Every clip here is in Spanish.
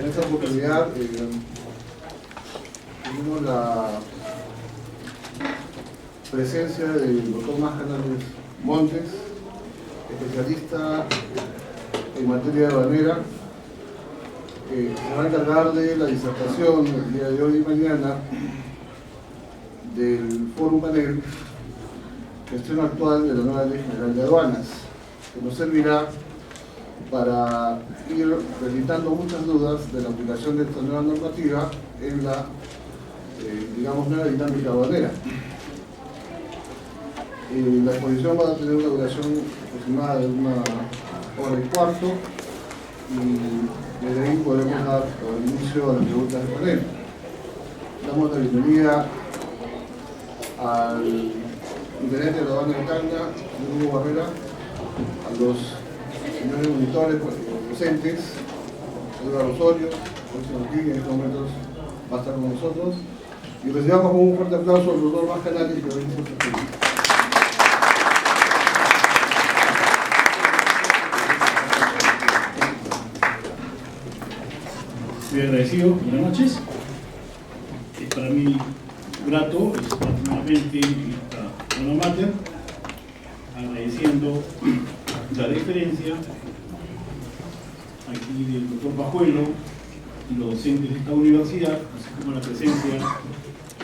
En esta oportunidad tuvimos la presencia del doctor Más Canales Montes, especialista en materia aduanera, que se va a encargar de la disertación el día de hoy y mañana del Fórum Panel Gestión Actual de la Nueva Ley General de Aduanas, que nos servirá para ir presentando muchas dudas de la aplicación de esta nueva normativa en la, digamos, nueva dinámica aduanera. La exposición va a tener una duración aproximada de 1 hora y cuarto y desde ahí podemos dar inicio a las preguntas del panel. Damos la bienvenida al intendente de la aduana de Tacna, Hugo Barrera, a los señores monitores docentes, Eduardo Osorio, José Martín, en estos momentos va a estar con nosotros, y recibamos con un fuerte aplauso al doctor Más Canales que hoy nos presenta. Muy agradecido, buenas noches. Es para mí grato estar nuevamente en esta alma mater, agradeciendo la deferencia aquí del doctor Pajuelo y los docentes de esta universidad, así como la presencia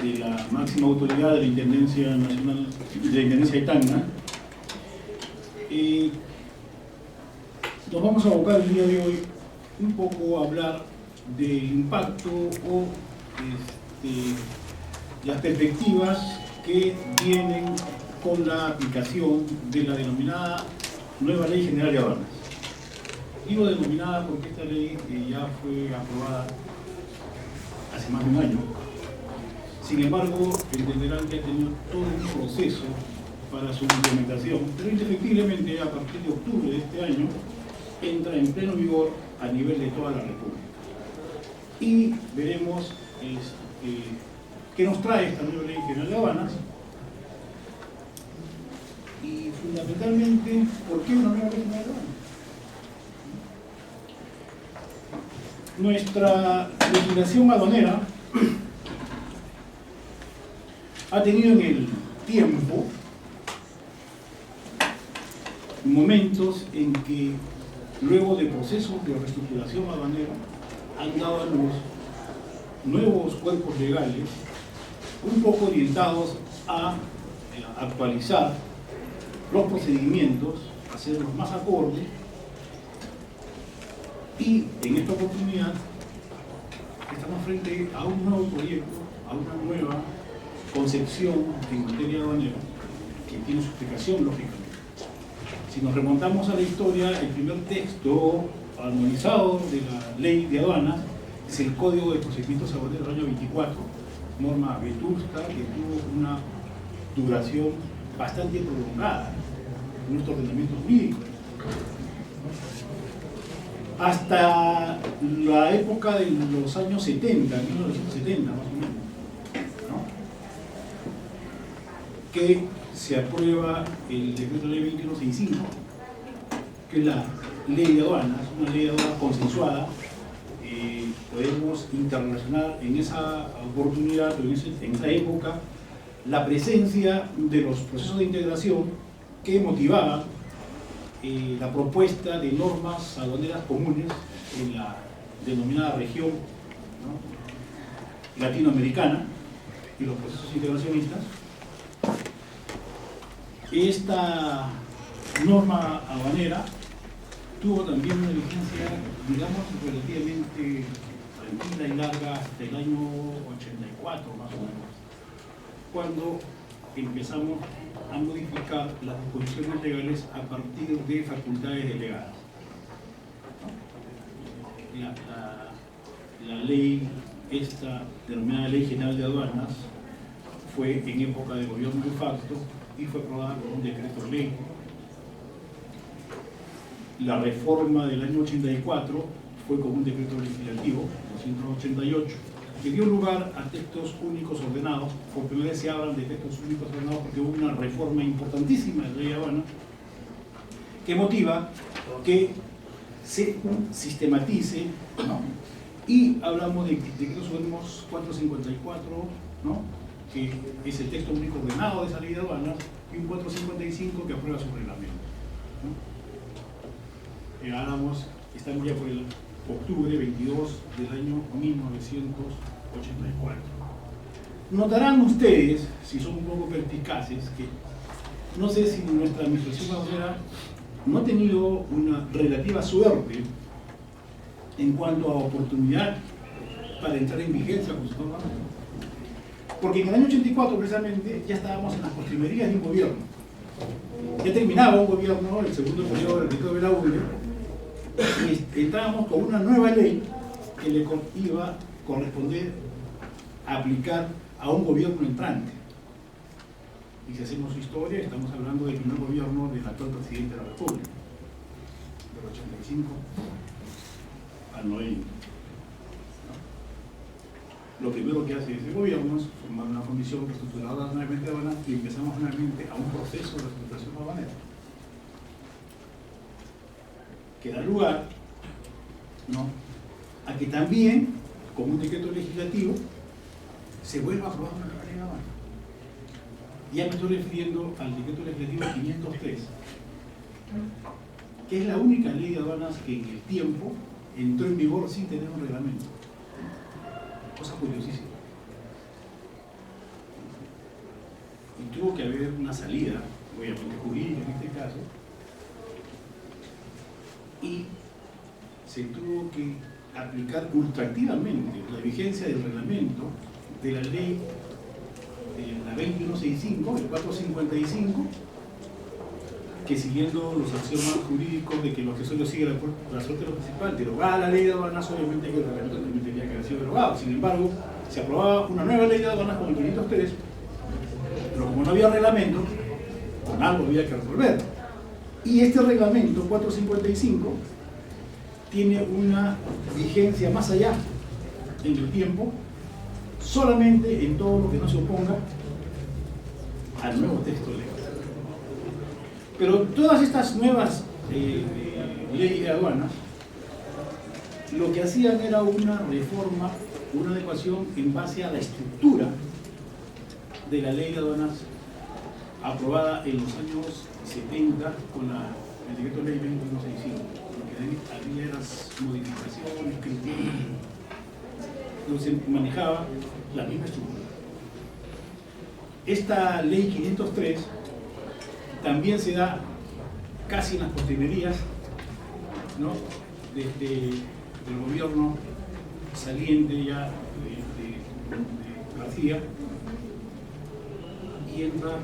de la máxima autoridad de la Intendencia Nacional, de la Intendencia de Tacna. Nos vamos a abocar el día de hoy un poco a hablar del impacto o las perspectivas que vienen con la aplicación de la denominada Nueva Ley General de Aduanas. Digo denominada porque esta ley ya fue aprobada hace más de un año. Sin embargo, entenderán que ha tenido todo un proceso para su implementación, pero indefectiblemente a partir de octubre de este año entra en pleno vigor a nivel de toda la República. Y veremos qué nos trae esta nueva Ley General de Aduanas y fundamentalmente por qué una nueva Ley General de Aduanas. Nuestra legislación aduanera ha tenido en el tiempo momentos en que, luego de procesos de reestructuración aduanera, han dado a luz nuevos cuerpos legales un poco orientados a actualizar los procedimientos, hacerlos más acordes, y en esta oportunidad estamos frente a un nuevo proyecto, a una nueva concepción en materia aduanera que tiene su explicación lógicamente. Si nos remontamos a la historia, el primer texto armonizado de la ley de aduanas es el Código de Procedimientos Aduaneros del año 24, norma vetusta que tuvo una duración bastante prolongada en nuestro ordenamiento jurídico. Hasta la época de los años 70, 1970 más o menos, ¿no?, que se aprueba el decreto de ley 2165, que es la ley de aduanas, una ley de aduanas consensuada. Podemos interrelacionar en esa oportunidad, en esa época, la presencia de los procesos de integración que motivaban la propuesta de normas aduaneras comunes en la denominada región, ¿no?, latinoamericana, y los procesos integracionistas. Esta norma aduanera tuvo también una vigencia, digamos, relativamente tranquila y larga hasta el año 84 más o menos, cuando empezamos a modificar las disposiciones legales a partir de facultades delegadas. La ley, esta denominada Ley General de Aduanas, fue en época de gobierno de facto y fue aprobada por un decreto ley. La reforma del año 84 fue con un decreto legislativo, 288, que dio lugar a textos únicos ordenados. Por primera vez se hablan de textos únicos ordenados porque hubo una reforma importantísima de la ley de aduana que motiva que se sistematice, ¿no?, Y hablamos de decreto supremo 454, ¿no?, que es el texto único ordenado de esa ley de aduanas, y un 455 que aprueba su reglamento, ¿no? Estamos ya por el octubre 22 del año 1984. Notarán ustedes, si son un poco perspicaces, que no sé si nuestra administración aduanera no ha tenido una relativa suerte en cuanto a oportunidad para entrar en vigencia con su norma. Porque en el año 84 precisamente ya estábamos en las postrimerías de un gobierno. Ya terminaba un gobierno, el segundo periodo del decreto de la URE, y estábamos con una nueva ley que le iba a corresponder a aplicar a un gobierno entrante. Y si hacemos su historia, estamos hablando del primer gobierno del actual presidente de la República, del 85 al 90. Lo primero que hace ese gobierno es formar una comisión reestructuradora nuevamente de aduanas y empezamos nuevamente a un proceso de reestructuración aduanera que da lugar, ¿no?, a que también, con un decreto legislativo, se vuelva a aprobar una nueva ley de aduanas. Ya me estoy refiriendo al decreto legislativo 503, que es la única ley de aduanas que en el tiempo entró en vigor sin tener un reglamento. Cosa curiosísima. Y tuvo que haber una salida, obviamente jurídica en este caso, y se tuvo que aplicar ultraactivamente la vigencia del reglamento de la ley de la 2165, el 455, que siguiendo los axiomas jurídicos de que los accesorios siguen la suerte de lo principal, derogada la ley de aduanas, obviamente que el reglamento también tenía que haber sido derogado. Sin embargo, se aprobaba una nueva ley de aduanas con el 503, pero como no había reglamento, con algo había que resolver. Y este reglamento 455 tiene una vigencia más allá en el tiempo, solamente en todo lo que no se oponga al nuevo texto legal. Pero todas estas nuevas leyes de aduanas lo que hacían era una reforma, una adecuación en base a la estructura de la ley de aduanas aprobada en los años 70 con el decreto ley 2165. Lo que había eran modificaciones, criterios, donde se manejaba la misma estructura. Esta ley 503 también se da casi en las postrimerías, ¿no?, desde el gobierno saliente ya de García, y entra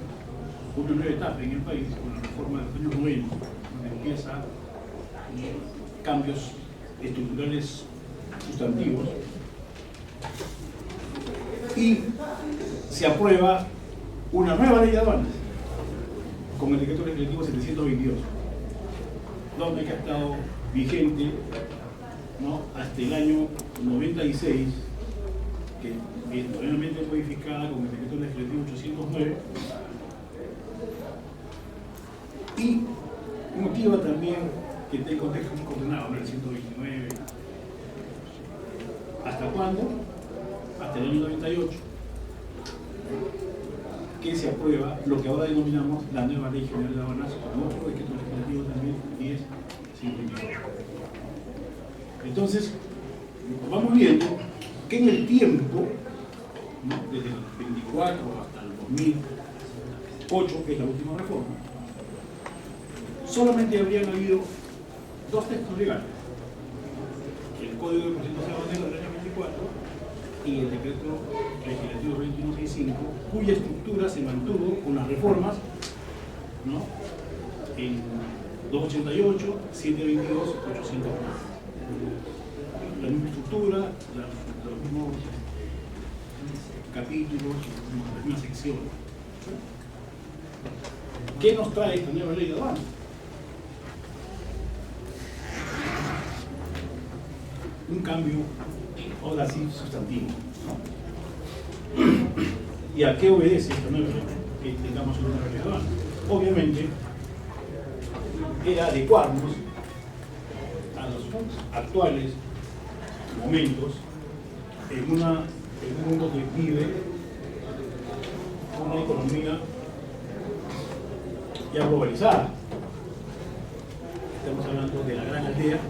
una nueva etapa en el país con la reforma de los años 90, donde empieza cambios estructurales sustantivos y se aprueba una nueva ley de aduanas con el decreto legislativo 722, donde ha estado vigente, ¿no?, hasta el año 96, que es nuevamente modificada con el decreto legislativo 809, y motiva también que esté en contexto coordenado, ¿no?, el 129. ¿Hasta cuándo? Hasta el año 98, que se aprueba lo que ahora denominamos la nueva Ley General de Aduanas, con otro decreto legislativo también, 1054. Entonces, vamos viendo que en el tiempo, ¿no?, desde el 24 hasta el 2008, que es la última reforma, solamente habrían habido dos textos legales: el Código de Procedimientos Aduaneros del año 24 y el decreto legislativo 2165, cuya estructura se mantuvo con las reformas, ¿no?, en 288, 722, 800. La misma estructura, los mismos capítulos, las mismas secciones. ¿Qué nos trae esta nueva ley de aduanas? Un cambio, ahora sí, sustantivo, ¿no? ¿Y a qué obedece esta nueva ley? Que tengamos una nueva ley de aduanas. Obviamente, era adecuarnos a los actuales momentos en un mundo que vive una economía ya globalizada. Estamos hablando de la gran aldea,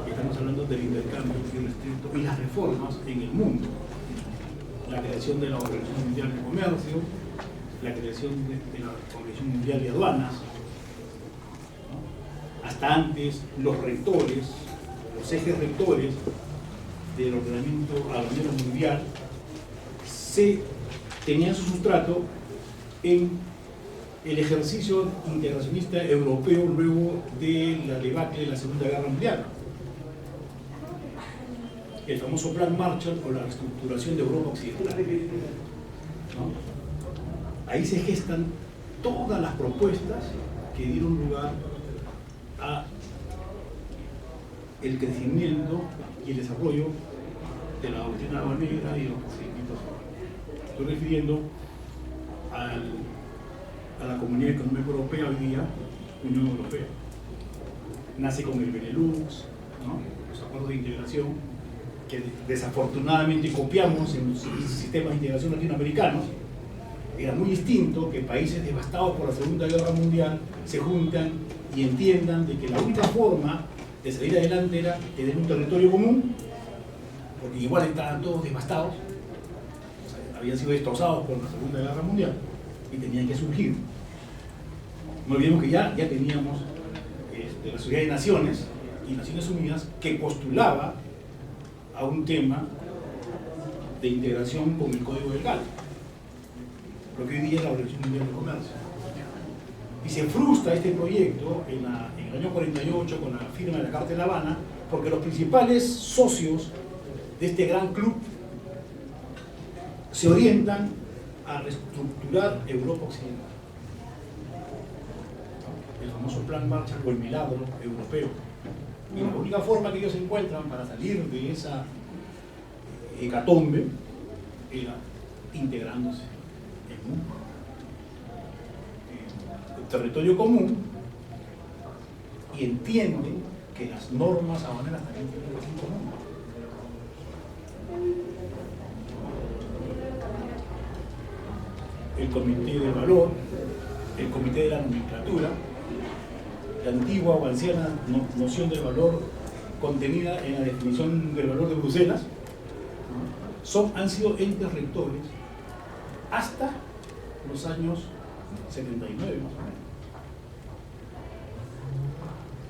estamos hablando del intercambio irrestricto y las reformas en el mundo. La creación de la Organización Mundial de Comercio, la creación de la Organización Mundial de Aduanas, ¿no? Hasta antes los rectores, los ejes rectores del ordenamiento aduanero mundial tenían su sustrato en el ejercicio integracionista europeo luego de la debacle de la Segunda Guerra Mundial. El famoso Plan Marshall o la reestructuración de Europa Occidental, ¿no? Ahí se gestan todas las propuestas que dieron lugar a el crecimiento y el desarrollo de la doctrina aduanera y de los procedimientos. Estoy refiriendo a la Comunidad Económica Europea, hoy día Unión Europea. Nace con el Benelux, ¿no? Los acuerdos de integración que desafortunadamente copiamos en los sistemas de integración latinoamericanos. Era muy distinto que países devastados por la Segunda Guerra Mundial se juntan y entiendan de que la única forma de salir adelante era tener un territorio común, porque igual estaban todos devastados, o sea, habían sido destrozados por la Segunda Guerra Mundial y tenían que surgir. No olvidemos que ya teníamos la Sociedad de Naciones y Naciones Unidas que postulaba a un tema de integración con el Código del GATT, lo que hoy día es la Organización Mundial de Comercio. Y se frustra este proyecto en el año 48 con la firma de la Carta de La Habana, porque los principales socios de este gran club se orientan a reestructurar Europa Occidental. El famoso Plan Marshall o el milagro europeo. Y la única forma que ellos encuentran para salir de esa hecatombe era integrándose en un territorio común, y entienden que las normas aduaneras también tienen algo en común. El Comité del Valor, el Comité de la Nomenclatura, la antigua o anciana noción del valor contenida en la definición del valor de Bruselas, han sido entes rectores hasta los años 79 más o menos.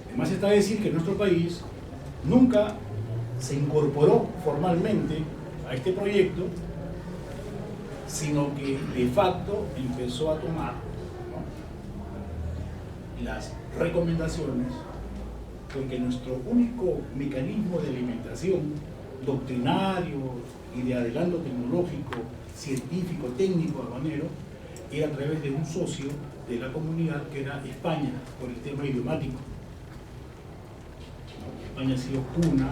Además está decir que nuestro país nunca se incorporó formalmente a este proyecto, sino que de facto empezó a tomar, ¿no?, las recomendaciones, porque nuestro único mecanismo de alimentación doctrinario y de adelanto tecnológico, científico, técnico, aduanero, era a través de un socio de la comunidad que era España, por el tema idiomático. España ha sido cuna,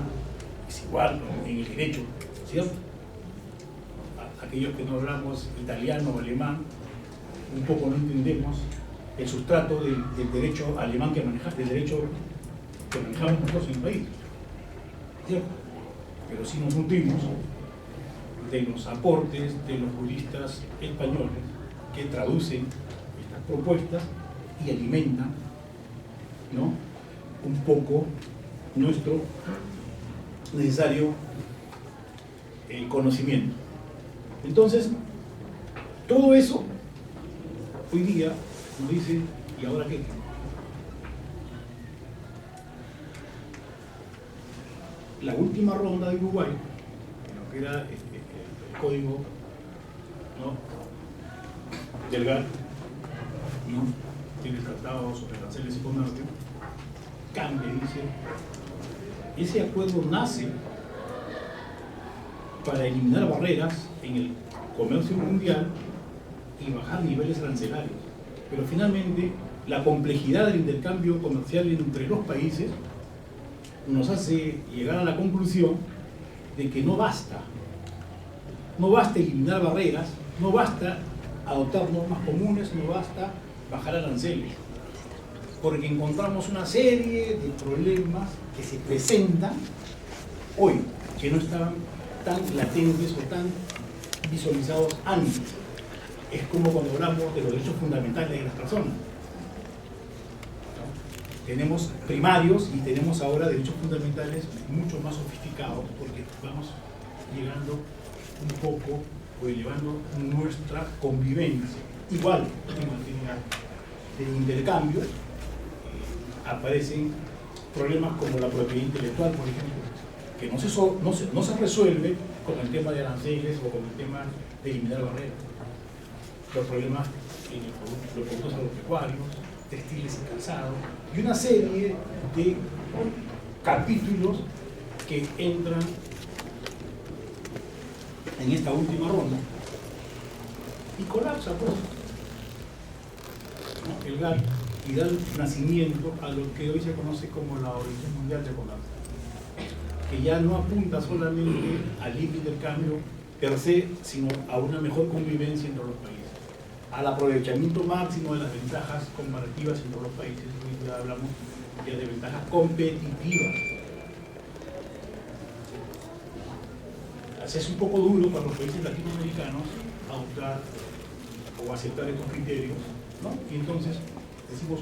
es igual, ¿no?, en el derecho, ¿cierto? Aquellos que no hablamos italiano o alemán, un poco no entendemos el sustrato del derecho alemán del derecho que manejamos nosotros en el país, ¿cierto? Pero sí nos nutrimos de los aportes de los juristas españoles que traducen estas propuestas y alimentan, ¿no?, un poco nuestro necesario conocimiento. Entonces, todo eso hoy día nos dice, ¿y ahora qué? La última ronda de Uruguay, lo que era el código, ¿no?, del GATT, ¿no?, tiene tratado sobre aranceles y comercio, cambia, dice, ese acuerdo nace para eliminar barreras en el comercio mundial y bajar niveles arancelarios. Pero finalmente, la complejidad del intercambio comercial entre los países nos hace llegar a la conclusión de que no basta eliminar barreras, no basta adoptar normas comunes, no basta bajar aranceles, porque encontramos una serie de problemas que se presentan hoy, que no estaban tan latentes o tan visualizados antes. Es como cuando hablamos de los derechos fundamentales de las personas. Tenemos primarios y tenemos ahora derechos fundamentales mucho más sofisticados, porque vamos llegando un poco o elevando nuestra convivencia. Igual, en materia de intercambio, aparecen problemas como la propiedad intelectual, por ejemplo, que no se resuelve con el tema de aranceles o con el tema de eliminar barreras. Los problemas en los productos agropecuarios, textiles y calzado, y una serie de capítulos que entran en esta última ronda y colapsa pues, ¿no? El GATT, y da nacimiento a lo que hoy se conoce como la Organización Mundial de Comercio, que ya no apunta solamente al libre intercambio per se, sino a una mejor convivencia entre los países, al aprovechamiento máximo de las ventajas comparativas entre los países. Hoy ya hablamos ya de ventajas competitivas. Así es un poco duro para los países latinoamericanos adoptar o aceptar estos criterios, ¿no? Y entonces decimos,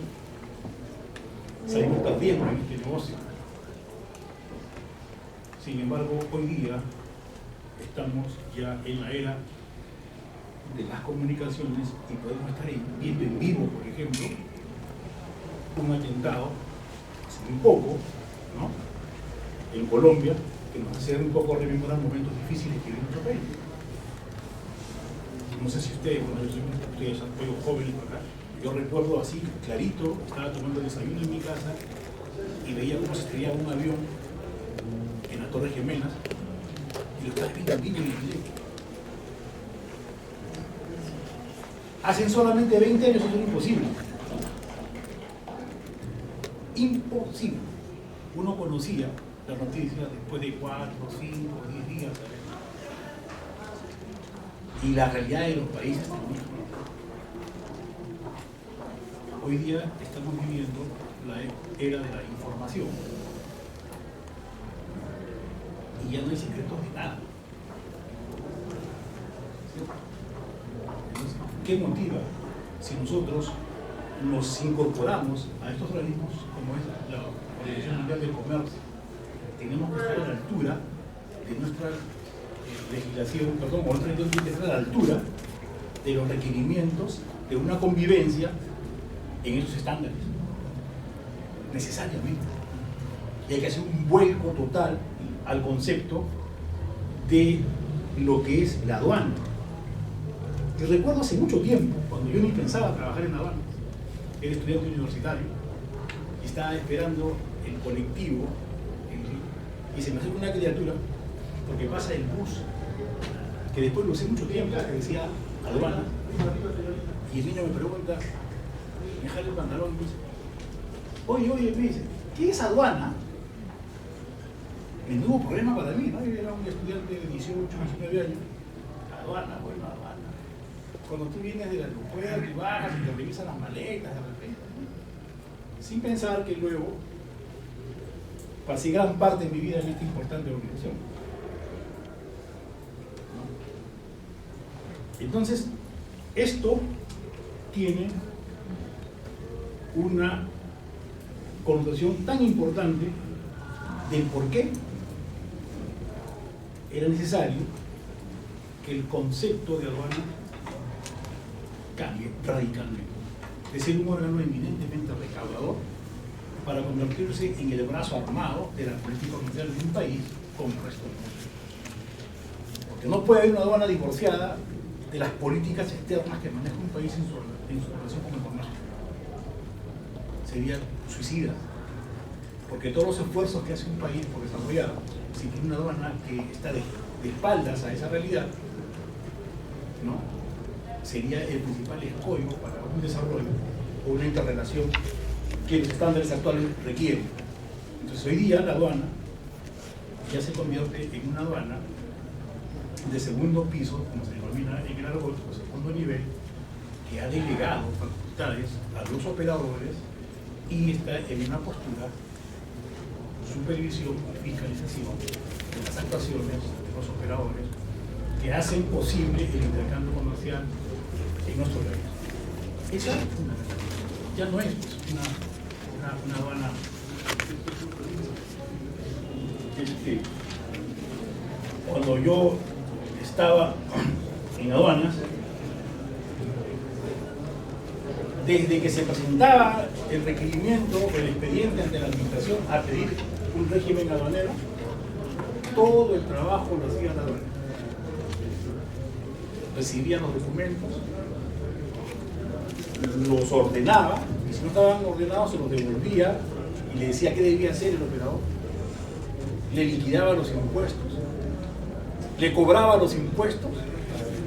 salimos perdiendo en este negocio. Sin embargo, hoy día estamos ya en la era de las comunicaciones y podemos estar viendo en vivo, por ejemplo, un atentado hace muy poco, ¿no? En Colombia, que nos hace un poco rememorar momentos difíciles que vive nuestro país. No sé si ustedes, bueno, ustedes son jóvenes acá, yo recuerdo así, clarito, estaba tomando el desayuno en mi casa y veía cómo se estrellaba un avión en las Torres Gemelas y lo estaba viendo en vivo y en directo. Hace solamente 20 años eso era imposible. Imposible. Uno conocía las noticias después de 4, 5, 10 días. Y la realidad de los países también. Hoy día estamos viviendo la era de la información. Y ya no hay secretos de nada. Entonces, ¿qué motiva si nosotros nos incorporamos a estos organismos como es la Organización Mundial del Comercio? Tenemos que estar a la altura de nuestra legislación, perdón, o nuestra legislación tiene que estar a la altura de los requerimientos de una convivencia en esos estándares, necesariamente. Y hay que hacer un vuelco total al concepto de lo que es la aduana. Y recuerdo hace mucho tiempo, cuando yo ni pensaba trabajar en aduanas, era estudiante universitario, y estaba esperando el colectivo, y se me acerca una criatura, porque pasa el bus, que después lo usé mucho tiempo, que decía aduana, y el niño me pregunta, me jala el pantalón y me dice, oye, me dice, ¿qué es aduana? Menudo problema para mí, ¿no? Yo era un estudiante de 18, 19 años. Aduana, bueno, aduana. Cuando tú vienes del aeropuerto y bajas y te revisan las maletas de repente, sin pensar que luego pasé gran parte de mi vida en esta importante organización. Entonces, esto tiene una connotación tan importante del por qué era necesario que el concepto de aduana cambie radicalmente, de ser un órgano eminentemente recaudador para convertirse en el brazo armado de la política comercial de un país con el resto del mundo. Porque no puede haber una aduana divorciada de las políticas externas que maneja un país en su relación con el comercio. Sería suicida. Porque todos los esfuerzos que hace un país por desarrollar, si tiene una aduana que está de espaldas a esa realidad, ¿no? Sería el principal escollo para un desarrollo o una interrelación que los estándares actuales requieren. Entonces hoy día la aduana ya se convierte en una aduana de segundo piso, como se denomina en el argot, o segundo nivel, que ha delegado facultades a los operadores y está en una postura supervisión y fiscalización las actuaciones de los operadores que hacen posible el intercambio comercial en nuestro país. Esa ya no es pues, una aduana cuando yo estaba en aduanas, desde que se presentaba el requerimiento o el expediente ante la administración a pedir un régimen aduanero, todo el trabajo lo hacía la aduana. Recibían los documentos, los ordenaba, y si no estaban ordenados se los devolvía y le decía qué debía hacer el operador. Le liquidaba los impuestos, le cobraba los impuestos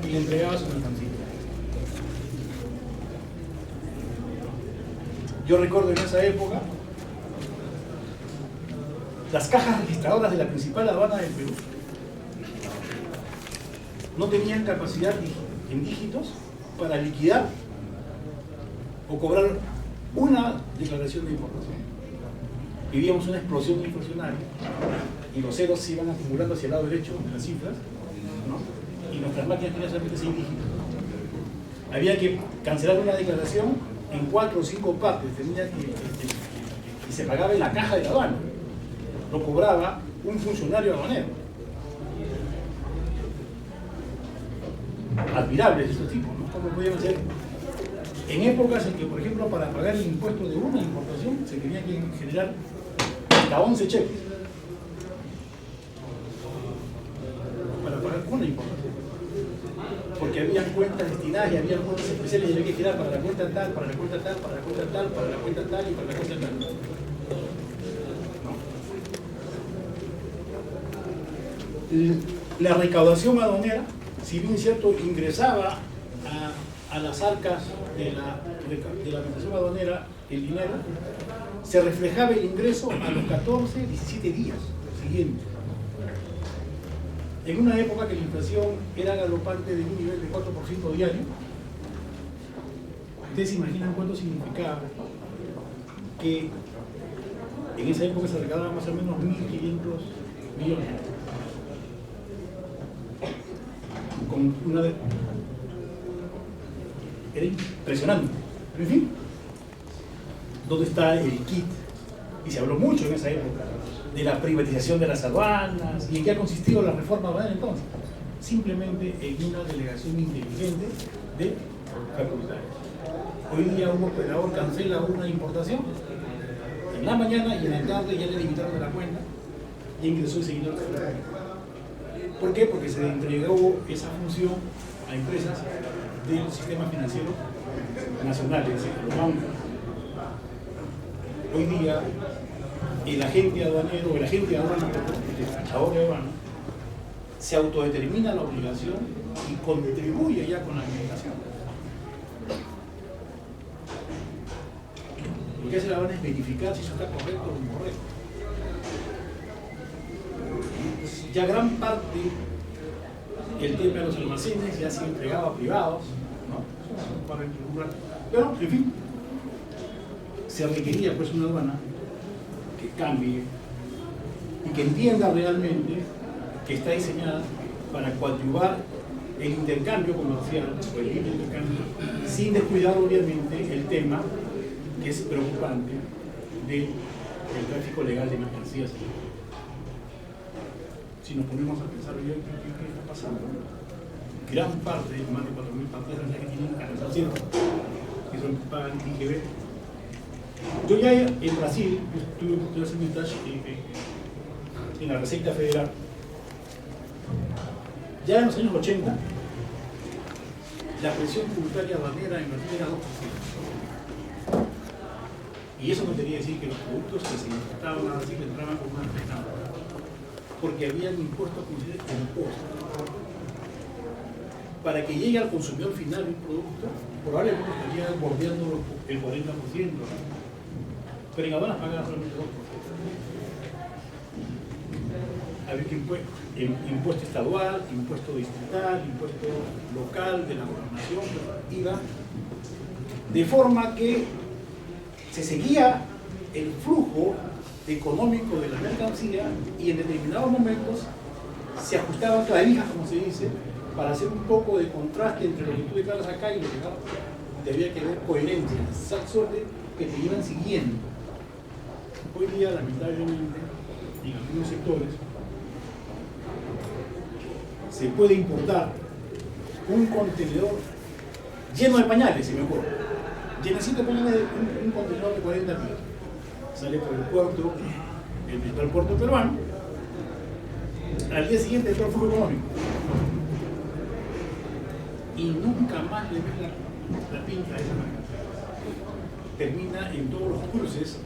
y le entregaba su mercancía. Yo recuerdo en esa época las cajas registradoras de la principal aduana del Perú no tenían capacidad en dígitos para liquidar o cobrar una declaración de importación. Vivíamos una explosión inflacionaria y los ceros se iban acumulando hacia el lado derecho de las cifras, ¿no? Y nuestras máquinas tenían solamente 6 dígitos. Había que cancelar una declaración en 4 o 5 partes, y se pagaba en la caja de la aduana. Lo cobraba un funcionario aduanero. Admirables estos tipos, ¿no? ¿Cómo podían hacer? En épocas en que, por ejemplo, para pagar el impuesto de una importación se tenía que generar hasta 11 cheques para pagar una importación, porque había cuentas destinadas y había cuentas especiales y había que girar para la cuenta tal, para la cuenta tal, para la cuenta tal, para la cuenta tal y para la cuenta tal. ¿No? La recaudación aduanera, si bien es cierto, ingresaba a las arcas de la administración aduanera el dinero, se reflejaba el ingreso a los 14, 17 días siguientes. En una época que la inflación era galopante de un nivel de 4% diario, ustedes se imaginan cuánto significaba que en esa época se recaudaban más o menos 1.500 millones. Con una de... Era impresionante. Pero en fin, ¿dónde está el kit? Y se habló mucho en esa época de la privatización de las aduanas. ¿Y en qué ha consistido la reforma aduanera entonces? Simplemente en una delegación inteligente de facultades. Hoy día un operador cancela una importación en la mañana y en la tarde ya le limitaron de la cuenta y ingresó el seguidor. ¿Por qué? Porque se entregó esa función a empresas del sistema financiero nacional, es decir, los bancos. Hoy día, el agente aduanero, el agente de aduana, el despachador de aduana, se autodetermina la obligación y contribuye ya con la administración. Lo que hace la aduana es verificar si eso está correcto o incorrecto. Ya gran parte el tema de los almacenes ya se entregaba a privados, ¿no? Pero, en fin, se requería pues una aduana que cambie y que entienda realmente que está diseñada para coadyuvar el intercambio comercial o el libre intercambio, sin descuidar obviamente el tema que es preocupante del tráfico legal de mercancías. Si nos ponemos a pensar bien qué está pasando, gran parte, más de 4.000 partidas que tienen arrestación, que son pagan IGB. Yo ya en Brasil, tuve oportunidad de hacer mi stage en la Receita Federal. Ya en los años 80, la presión tributaria aduanera en Brasil era 2%. Y eso no quería decir que los productos que se importaban a Brasil entraban con una ventaja, porque habían impuestos considerados impuestos. Para que llegue al consumidor final un producto, probablemente estaría bordeando el 40%, pero en aduanas pagaban solamente 2%. Había que impuesto estadual, impuesto distrital, impuesto local de la gobernación, IVA, de forma que se seguía el flujo económico de la mercancía y en determinados momentos se ajustaban clavijas, como se dice, para hacer un poco de contraste entre lo que tú declaras acá y lo que acá debía que haber coherencia, esa suerte que te iban siguiendo. Hoy día, lamentablemente, en algunos sectores, se puede importar un contenedor lleno de pañales, si me acuerdo. Llenecito de pañales, un contenedor de 40 pies. Sale por el puerto, el principal puerto peruano. Al día siguiente entró el flujo económico. Y nunca más le ves la pinta a esa marca. Termina en todos los cruces,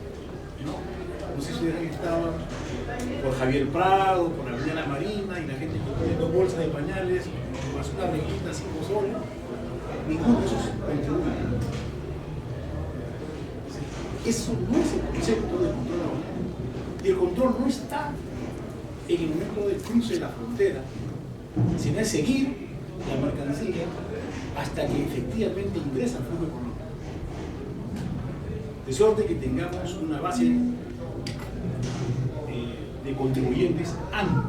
no sé si ustedes han estado por Javier Prado, por la Avenida Marina, y la gente poniendo bolsas de pañales, basura requita, 5 soles. Ninguno de esos contribuye. Eso no es el concepto de control aduanero. Y el control no está en el momento del cruce de la frontera, sino es seguir la mercancía hasta que efectivamente ingresa al flujo económico. De suerte que tengamos una base de contribuyentes amplia.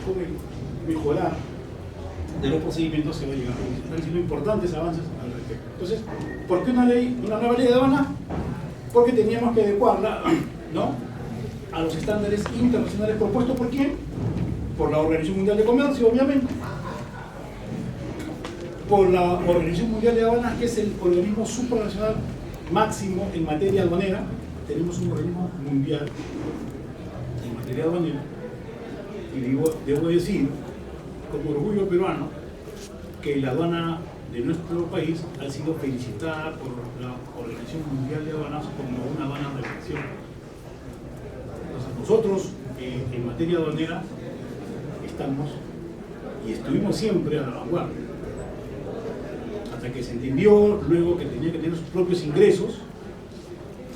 Con el mejorar de los procedimientos se va a llegar. Están siendo importantes avances al respecto. Entonces, ¿por qué una nueva ley de aduana? Porque teníamos que adecuarla, ¿no?, a los estándares internacionales propuestos por quién? Por la Organización Mundial de Comercio, obviamente. Por la Organización Mundial de Aduanas, que es el organismo supranacional máximo en materia aduanera. Tenemos un organismo mundial en materia aduanera. Y debo decir, como orgullo peruano, que la aduana de nuestro país ha sido felicitada por la Organización Mundial de Aduanas como una aduana de reflexión. Entonces nosotros, en materia aduanera, estamos y estuvimos siempre a la vanguardia. Hasta que se entendió luego que tenía que tener sus propios ingresos,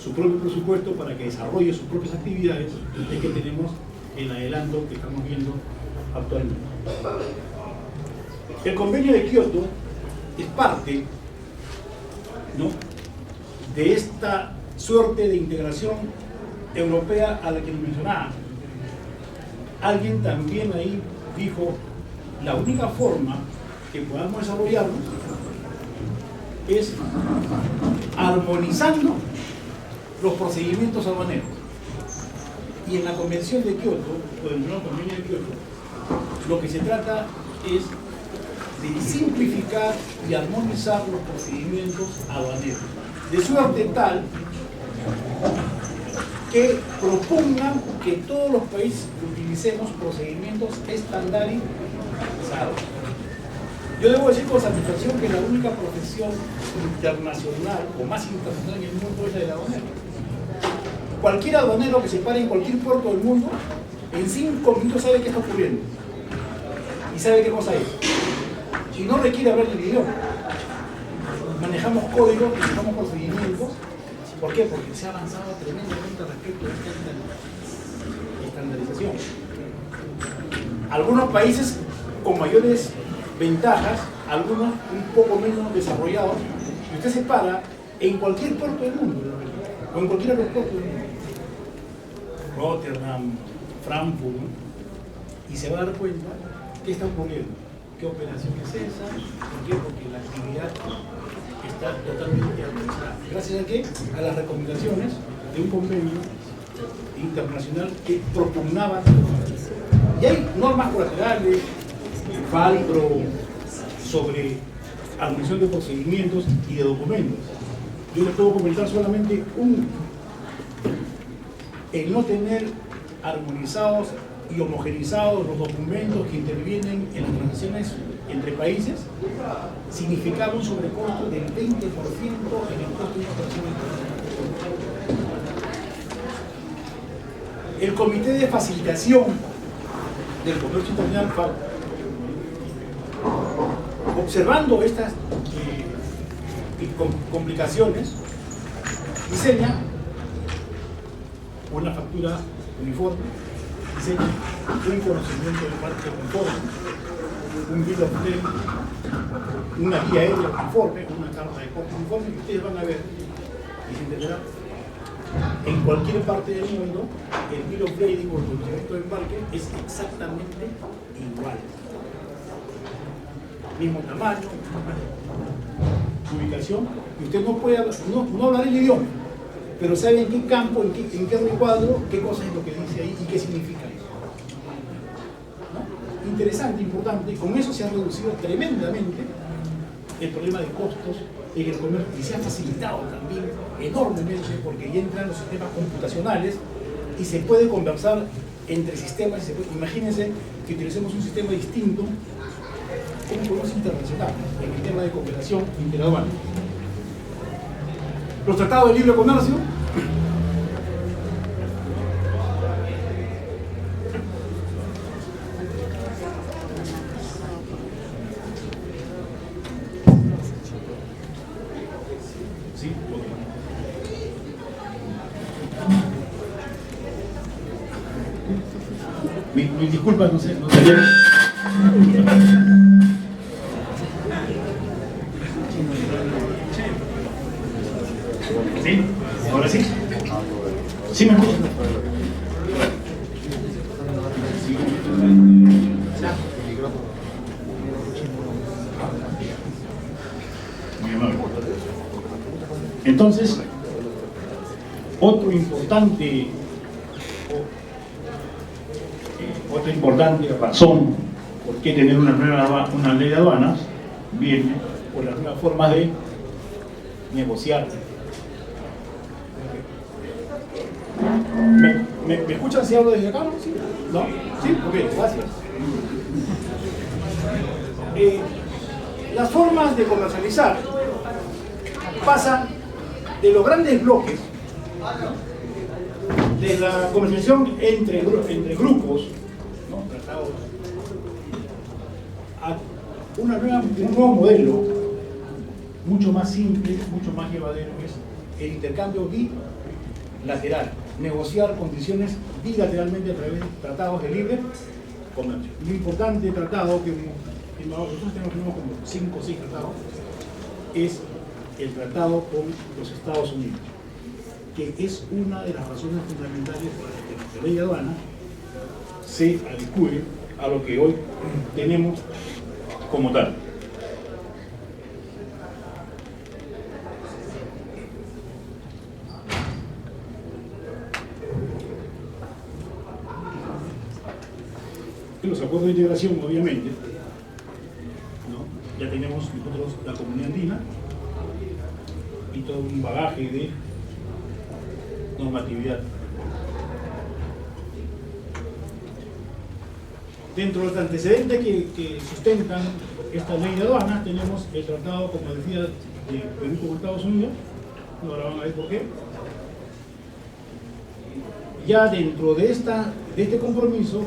su propio presupuesto para que desarrolle sus propias actividades, es que tenemos el adelanto que estamos viendo actualmente. El convenio de Kioto es parte, ¿no?, de esta suerte de integración europea a la que mencionaba. Alguien también ahí dijo, la única forma que podamos desarrollarnos es armonizando los procedimientos aduaneros. Y en la Convención de Kioto, o en el nuevo Convenio de Kioto, lo que se trata es de simplificar y armonizar los procedimientos aduaneros, de suerte tal que propongan que todos los países utilicemos procedimientos estandarizados. Yo debo decir con satisfacción que la única profesión internacional o más internacional en el mundo es la del aduanero. Cualquier aduanero que se pare en cualquier puerto del mundo, en 5 minutos sabe qué está ocurriendo y sabe qué cosa es. Y no requiere hablar el idioma. Manejamos códigos, manejamos procedimientos. ¿Por qué? Porque se ha avanzado tremendamente respecto a esta estandarización. Algunos países con mayores ventajas, algunos un poco menos desarrollados, y usted se para en cualquier puerto del mundo, o en cualquier aeropuerto del mundo, Rotterdam, Frankfurt, ¿no?, y se va a dar cuenta qué está ocurriendo, qué operación es esa, ¿por qué? Porque la actividad está totalmente autorizada. ¿Gracias a qué? A las recomendaciones de un convenio internacional que propugnaba. Y hay normas colaterales, FALPRO, sobre armonización de procedimientos y de documentos. Yo les puedo comentar solamente uno. El no tener armonizados y homogenizados los documentos que intervienen en las transacciones entre países significaba un sobrecosto del 20% en el costo de una operación internacional. El Comité de Facilitación del Comercio Internacional, FAO, observando estas complicaciones, diseña una factura uniforme, diseña un conocimiento de marca uniforme, un bill of lading, una guía aérea uniforme, una carta de corte uniforme, que ustedes van a ver y se entenderán en cualquier parte del mundo, el bill of lading o el procedimiento de embarque es exactamente igual. Mismo tamaño, ubicación, y usted no puede no hablar el idioma, pero sabe en qué campo, en qué recuadro, qué cosa es lo que dice ahí y qué significa eso. ¿No? Interesante, importante, con eso se ha reducido tremendamente el problema de costos en el comercio y se ha facilitado también enormemente porque ya entran los sistemas computacionales y se puede conversar entre sistemas. Imagínense que utilicemos un sistema distinto, ¿cómo podemos internacional en el tema de cooperación interaduana? Los tratados de libre comercio mis disculpas, no sé. ¿Sí? ¿Ahora sí? ¿Sí me escuchan? Muy amable. Entonces, otra importante razón por qué tener una ley de aduanas viene por las nuevas formas de negociar. ¿Me escuchan si hablo desde acá? ¿Sí? ¿No? ¿Sí? Ok, gracias. Las formas de comercializar pasan de los grandes bloques de la comercialización entre grupos, ¿no? Tratados, a un nuevo modelo mucho más simple, mucho más llevadero, es el intercambio bilateral, negociar condiciones bilateralmente a través de tratados de libre comercio. Un importante tratado que nosotros tenemos como 5 o 6 tratados es el tratado con los Estados Unidos, que es una de las razones fundamentales por las que la ley de aduana se adecue a lo que hoy tenemos como tal. Los acuerdos de integración, obviamente, ¿no? Ya tenemos nosotros la Comunidad Andina y todo un bagaje de normatividad. Dentro de los antecedentes que sustentan esta ley de aduanas tenemos el tratado, como decía, de Perú con Estados Unidos. Ahora van a ver por qué. Ya dentro de este compromiso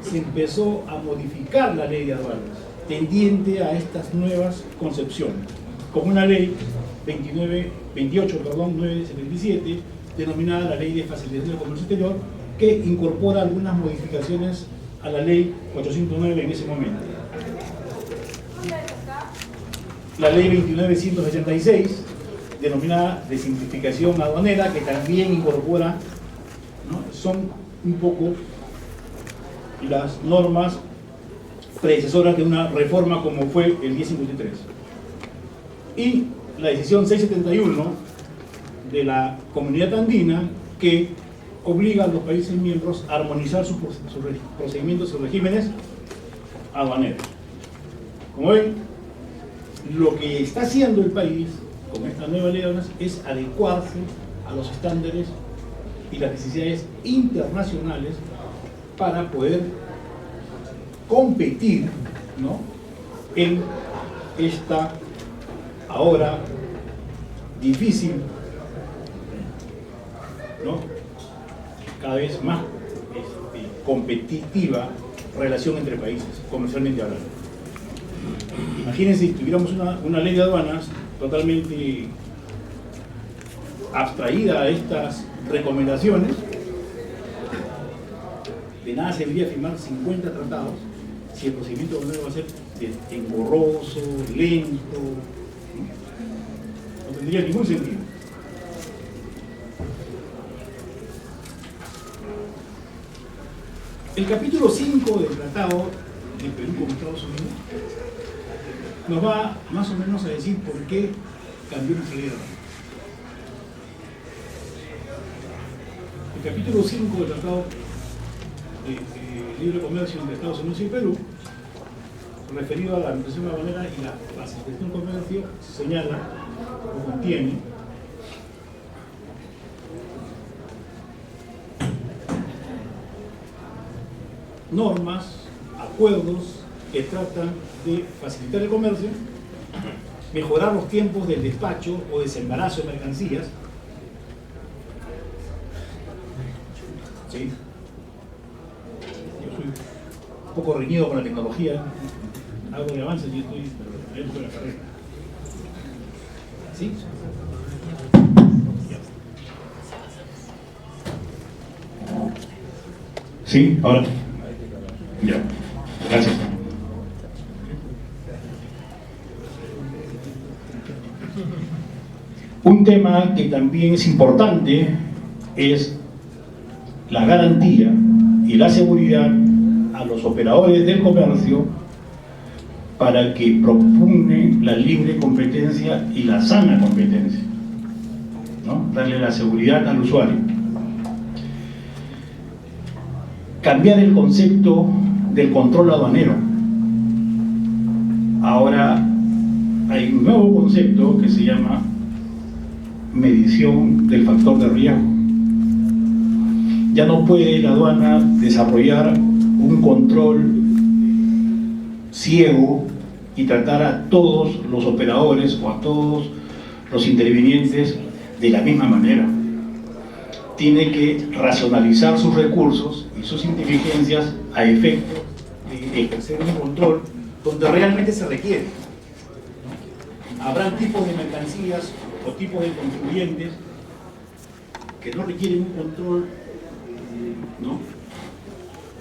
se empezó a modificar la ley de aduanas tendiente a estas nuevas concepciones, como una ley 977, denominada la Ley de Facilitación del Comercio Exterior, que incorpora algunas modificaciones a la Ley 809 en ese momento. La Ley 29186, denominada de simplificación aduanera, que también incorpora, ¿no? Son un poco las normas predecesoras de una reforma como fue el 1053. Y la decisión 671 de la Comunidad Andina, que obliga a los países miembros a armonizar sus procedimientos y regímenes aduaneros. Como ven, lo que está haciendo el país con esta nueva ley de aduanas es adecuarse a los estándares y las necesidades internacionales para poder competir, ¿no?, en esta ahora difícil, ¿no?, cada vez más competitiva relación entre países, comercialmente hablando. Imagínense si tuviéramos una ley de aduanas totalmente abstraída a estas recomendaciones. De nada serviría firmar 50 tratados si el procedimiento aduanero va a ser engorroso, lento, no tendría ningún sentido. El capítulo 5 del Tratado de Perú con Estados Unidos nos va más o menos a decir por qué cambió nuestra ley de aduanas. El capítulo 5 del Tratado de Libre Comercio entre Estados Unidos y Perú, referido a la administración aduanera y la facilitación del comercio, señala o contiene normas, acuerdos que tratan de facilitar el comercio, mejorar los tiempos del despacho o desembarazo de mercancías. ¿Sí? Yo soy un poco reñido con la tecnología, algo de avance, yo estoy dentro de la carrera. ¿Sí? ¿Sí? Ahora. Ya. Gracias. Un tema que también es importante es la garantía y la seguridad a los operadores del comercio para que propugnen la libre competencia y la sana competencia, ¿no? Darle la seguridad al usuario. Cambiar el concepto del control aduanero. Ahora hay un nuevo concepto que se llama medición del factor de riesgo. Ya no puede la aduana desarrollar un control ciego y tratar a todos los operadores o a todos los intervinientes de la misma manera. Tiene que racionalizar sus recursos y sus inteligencias a efecto de ejercer un control donde realmente se requiere. Habrán tipos de mercancías o tipos de contribuyentes que no requieren un control, ¿no?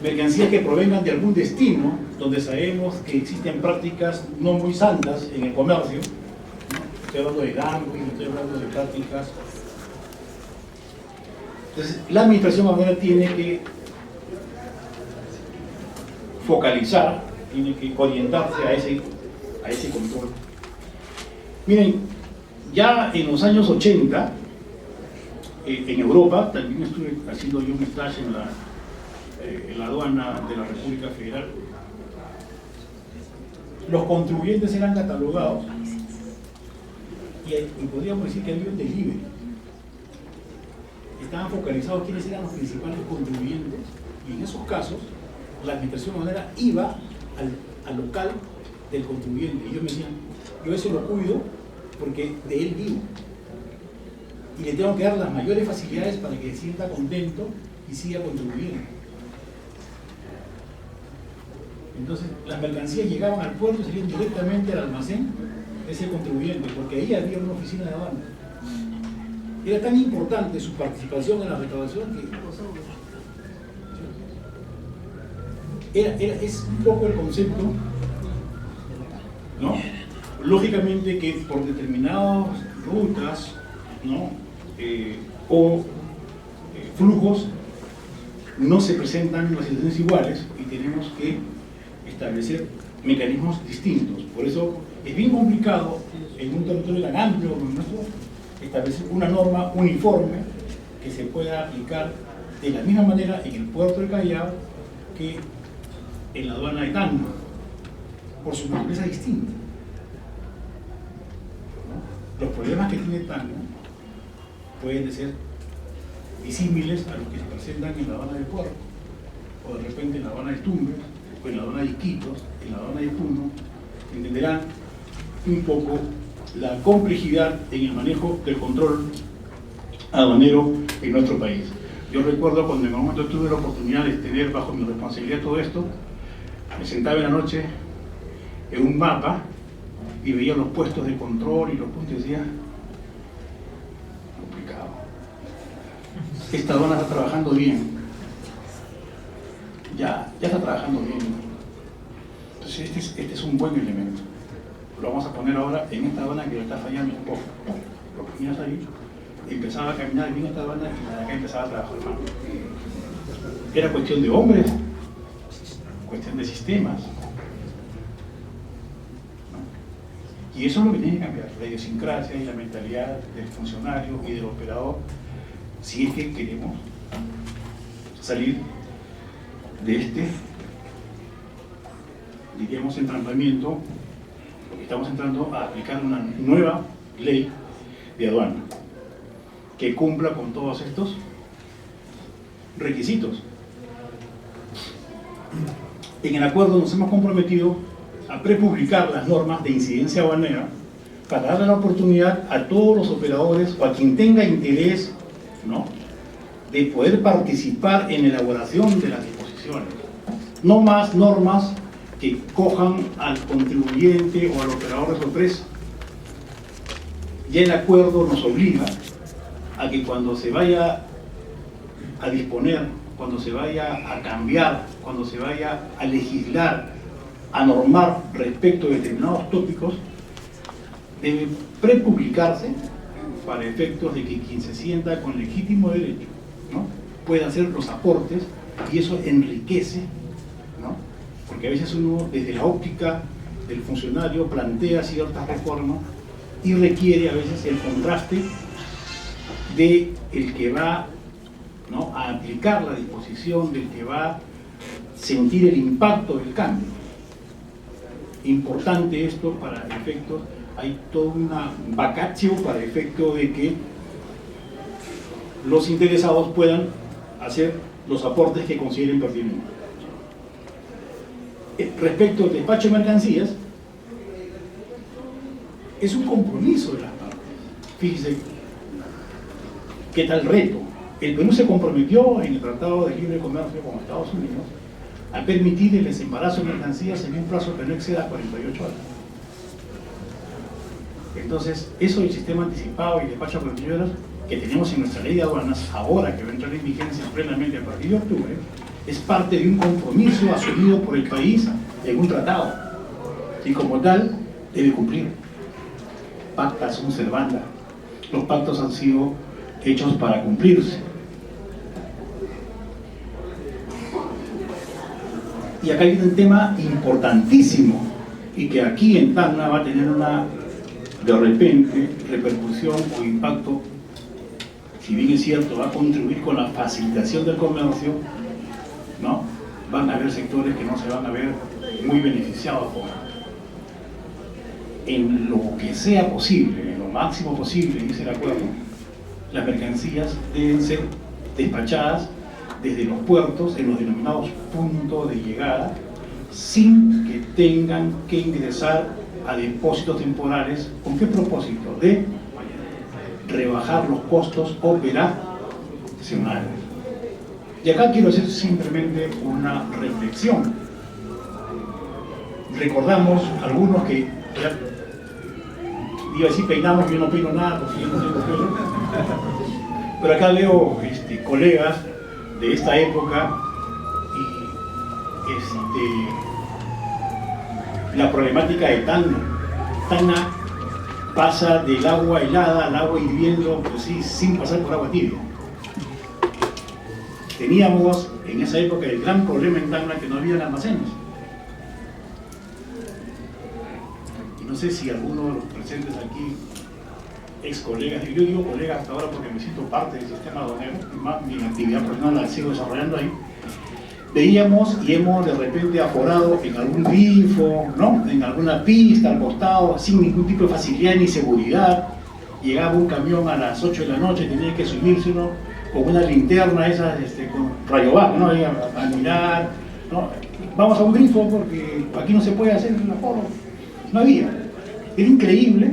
Mercancías que provengan de algún destino donde sabemos que existen prácticas no muy santas en el comercio, ¿no? Estoy hablando de dumping, estoy hablando de prácticas. Entonces, la administración aduanera tiene que focalizar, tiene que orientarse a ese control. Miren, ya en los años 80, en Europa, también estuve haciendo yo un stage en la aduana de la República Federal, los contribuyentes eran catalogados y podríamos decir que había un delivery. Estaban focalizados quiénes eran los principales contribuyentes y en esos casos la administración aduanera iba al local del contribuyente y ellos me decían, yo eso lo cuido porque de él vivo y le tengo que dar las mayores facilidades para que se sienta contento y siga contribuyendo. Entonces las mercancías llegaban al puerto y salían directamente al almacén de ese contribuyente porque ahí había una oficina de aduana. Era tan importante su participación en la recaudación que es un poco el concepto, ¿no? Lógicamente que por determinadas rutas, ¿no? Flujos no se presentan las situaciones iguales y tenemos que establecer mecanismos distintos. Por eso es bien complicado en un territorio tan amplio como el nuestro establecer una norma uniforme que se pueda aplicar de la misma manera en el puerto del Callao que en la aduana de Tacna, por su naturaleza distinta. ¿No? Los problemas que tiene Tacna pueden ser disímiles a los que se presentan en la aduana del puerto, o de repente en la aduana de Tumbes, o en la aduana de Iquitos, en la aduana de Puno. Entenderán un poco la complejidad en el manejo del control aduanero en nuestro país. Yo recuerdo cuando en un momento tuve la oportunidad de tener bajo mi responsabilidad todo esto, me sentaba en la noche en un mapa y veía los puestos de control y los puntos y decía, complicado. Esta aduana está trabajando bien. Ya está trabajando bien. Entonces este es un buen elemento. Lo vamos a poner ahora en esta aduana que le está fallando un poco. Lo ponías ahí, empezaba a caminar bien esta aduana y la de acá empezaba a trabajar mal. Era cuestión de hombres cuestión de sistemas. Y eso es lo que tiene que cambiar, la idiosincrasia y la mentalidad del funcionario y del operador, si es que queremos salir de este, diríamos, entrampamiento, porque estamos entrando a aplicar una nueva ley de aduana que cumpla con todos estos requisitos. En el acuerdo nos hemos comprometido a prepublicar las normas de incidencia aduanera para darle la oportunidad a todos los operadores o a quien tenga interés, ¿no?, de poder participar en la elaboración de las disposiciones. No más normas que cojan al contribuyente o al operador de sorpresa. Ya el acuerdo nos obliga a que cuando se vaya a disponer, cuando se vaya a cambiar, cuando se vaya a legislar, a normar respecto de determinados tópicos, debe prepublicarse para efectos de que quien se sienta con legítimo derecho, ¿no?, pueda hacer los aportes, y eso enriquece, ¿no?, porque a veces uno desde la óptica del funcionario plantea ciertas reformas y requiere a veces el contraste de el que va, ¿no?, a aplicar la disposición, del que va a sentir el impacto del cambio. Importante esto para efectos, hay toda una vacatio para efecto de que los interesados puedan hacer los aportes que consideren pertinentes. Respecto al despacho de mercancías, es un compromiso de las partes. Fíjese qué tal reto. El Perú se comprometió en el Tratado de Libre Comercio con Estados Unidos a permitir el desembarazo de mercancías en un plazo que no exceda 48 horas. Entonces, eso del sistema anticipado y despacho a 48 horas que tenemos en nuestra ley de aduanas, ahora que va a entrar en vigencia plenamente a partir de octubre, es parte de un compromiso asumido por el país en un tratado, y como tal debe cumplir. Pacta sunt servanda. Los pactos han sido hechos para cumplirse. Y acá hay un tema importantísimo y que aquí en Tacna va a tener una, de repente, repercusión o impacto, si bien es cierto, va a contribuir con la facilitación del comercio, ¿no? Van a haber sectores que no se van a ver muy beneficiados por en lo que sea posible, en lo máximo posible, dice el acuerdo, las mercancías deben ser despachadas desde los puertos en los denominados puntos de llegada, sin que tengan que ingresar a depósitos temporales. ¿Con qué propósito? De rebajar los costos operacionales. Y acá quiero hacer simplemente una reflexión. Recordamos algunos que ya, iba a decir peinamos, yo no peino nada porque yo no tengo pelo, pero acá veo colegas de esta época y la problemática de Tacna. Tacna pasa del agua helada al agua hirviendo, pues sí, sin pasar por agua tibia. Teníamos en esa época el gran problema en Tacna que no había almacenes. Y no sé si alguno de los presentes aquí, ex colegas, yo digo colegas hasta ahora porque me siento parte del sistema aduanero, más mi actividad profesional la sigo desarrollando ahí, veíamos y hemos de repente aforado en algún grifo, ¿no?, en alguna pista al costado, sin ningún tipo de facilidad ni seguridad. Llegaba un camión a las 8 de la noche, tenía que subirse uno con una linterna esas con rayo bajo, ¿no?, a mirar, ¿no? Vamos a un grifo porque aquí no se puede hacer el aforo. No había. Era increíble.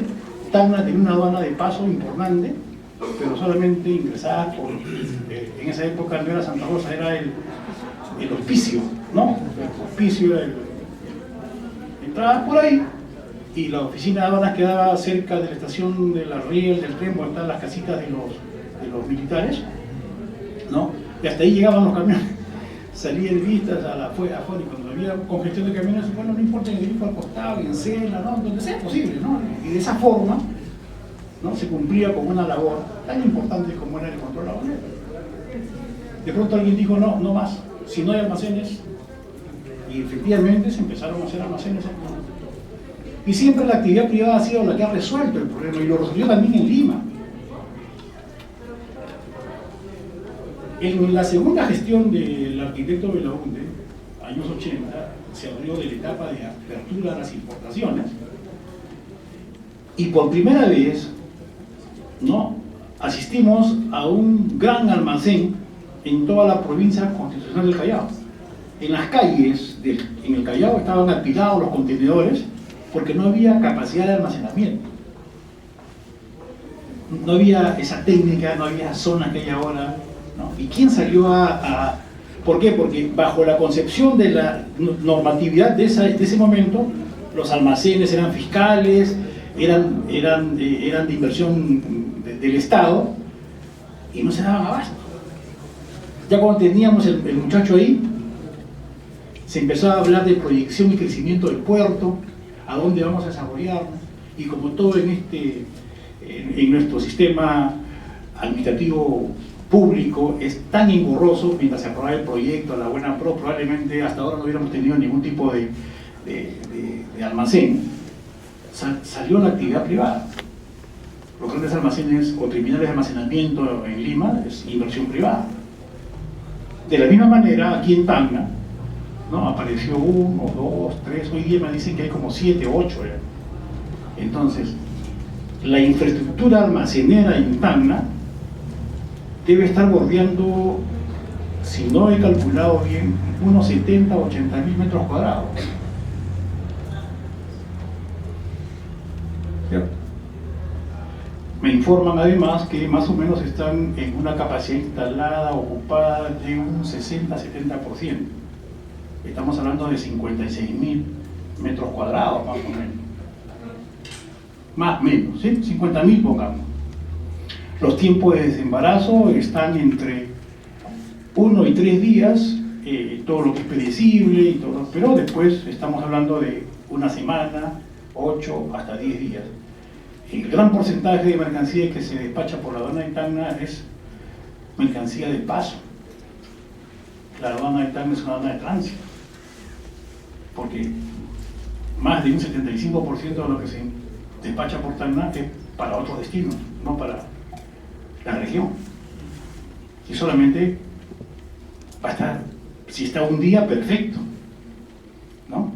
Tacna tenía una aduana de paso importante, pero solamente ingresada por, en esa época no era Santa Rosa, era el hospicio, ¿no? El hospicio era entraba por ahí, y la oficina de aduanas quedaba cerca de la estación de la riel, del tren, donde están las casitas de los militares, ¿no? Y hasta ahí llegaban los camiones. Salían vistas a la afuera, y cuando había congestión de camiones, bueno, no importa, en el grifo al costado, en Cela, ¿no?, donde sea posible, ¿no? Y de esa forma, ¿no?, se cumplía con una labor tan importante como era el control aduanero. De pronto alguien dijo, no más, si no hay almacenes, Y efectivamente se empezaron a hacer almacenes en Lima. Y siempre la actividad privada ha sido la que ha resuelto el problema, y lo resolvió también en Lima. En la segunda gestión del arquitecto Belaunde, años 80, se abrió de la etapa de apertura a las importaciones, y por primera vez, ¿no?, asistimos a un gran almacén en toda la provincia constitucional del Callao. En las calles en el Callao estaban apilados los contenedores porque no había capacidad de almacenamiento. No había esa técnica, no había zonas que hay ahora, ¿no? ¿Y quién salió ¿Por qué? Porque bajo la concepción de la normatividad de ese momento, los almacenes eran fiscales, eran de inversión del Estado, y no se daban abasto. Ya cuando teníamos el muchacho ahí, se empezó a hablar de proyección y crecimiento del puerto, a dónde vamos a desarrollarnos, y como todo en nuestro sistema administrativo público es tan engorroso, mientras se aprobaba el proyecto a la buena pro, probablemente hasta ahora no hubiéramos tenido ningún tipo de almacén. Salió la actividad privada. Los grandes almacenes o terminales de almacenamiento en Lima es inversión privada. De la misma manera, aquí en Tacna, ¿no?, apareció 1, 2, 3, hoy día me dicen que hay como 7, 8. Entonces, la infraestructura almacenera en Tacna debe estar bordeando, si no he calculado bien, unos 70 o 80 mil metros cuadrados. ¿Cierto? Me informan además que más o menos están en una capacidad instalada, ocupada de un 60-70%. Estamos hablando de 56 mil metros cuadrados, más o menos. Más o menos, ¿sí? 50 mil pongamos. Los tiempos de desembarazo están entre 1 y 3 días, todo lo que es perecible, y todo, pero después estamos hablando de una semana, 8 hasta 10 días. El gran porcentaje de mercancía que se despacha por la aduana de Tacna es mercancía de paso. La aduana de Tacna es una aduana de tránsito, porque más de un 75% de lo que se despacha por Tacna es para otros destinos, no para la región. Y solamente va a estar, si está un día, perfecto, ¿no?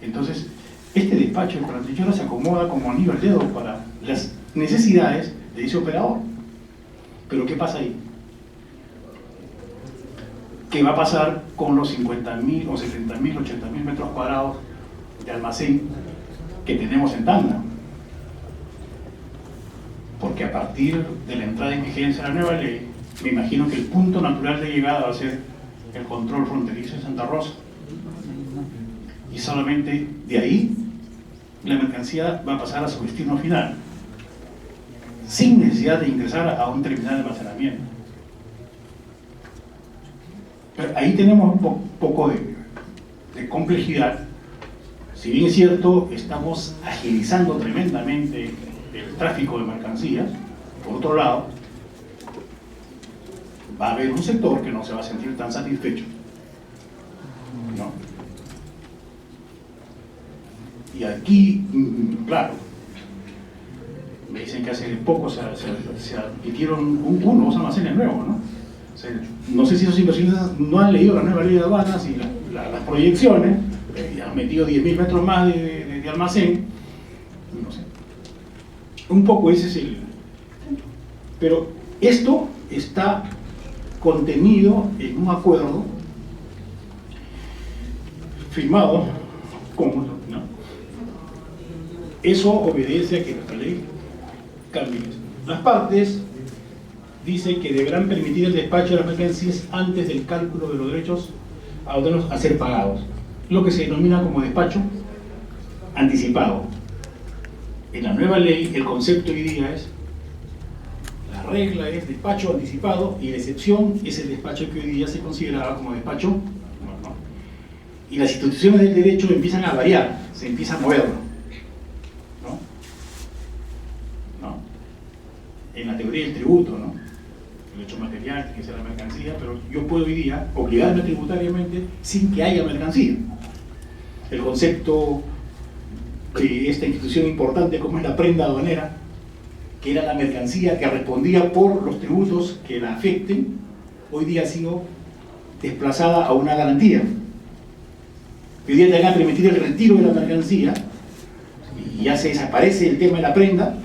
Entonces, este despacho de 48 horas se acomoda como anillo al dedo para las necesidades de ese operador. Pero ¿qué pasa ahí? ¿Qué va a pasar con los 50.000 o 70.000, 80.000 metros cuadrados de almacén que tenemos en Tacna? Porque a partir de la entrada en vigencia de la nueva ley, me imagino que el punto natural de llegada va a ser el control fronterizo de Santa Rosa. Y solamente de ahí la mercancía va a pasar a su destino final, sin necesidad de ingresar a un terminal de almacenamiento. Pero ahí tenemos un poco de complejidad. Si bien es cierto, estamos agilizando tremendamente el tráfico de mercancías, por otro lado, va a haber un sector que no se va a sentir tan satisfecho, ¿no? Y aquí, claro, me dicen que hace poco se adquirieron unos almacenes nuevos, ¿no? O sea, no sé si esos inversionistas no han leído la nueva ley de aduanas y las proyecciones, y han metido 10.000 metros más de almacén, no sé. Un poco ese es el... Pero esto está contenido en un acuerdo firmado con... ¿no? Eso obedece a que nuestra ley cambie. Las partes dicen que deberán permitir el despacho de las mercancías antes del cálculo de los derechos a ser pagados, lo que se denomina como despacho anticipado. En la nueva ley, el concepto hoy día es, la regla es despacho anticipado y la excepción es el despacho que hoy día se consideraba como despacho no. Y las instituciones del derecho empiezan a variar, se empieza a mover, ¿no? En la teoría del tributo, ¿no? El hecho material, que sea la mercancía, pero yo puedo hoy día obligarme tributariamente sin que haya mercancía. el concepto de esta institución importante como es la prenda aduanera, que era la mercancía que respondía por los tributos que la afecten, hoy día ha sido desplazada a una garantía. Hoy día te van a permitir el retiro de la mercancía y ya se desaparece el tema de la prenda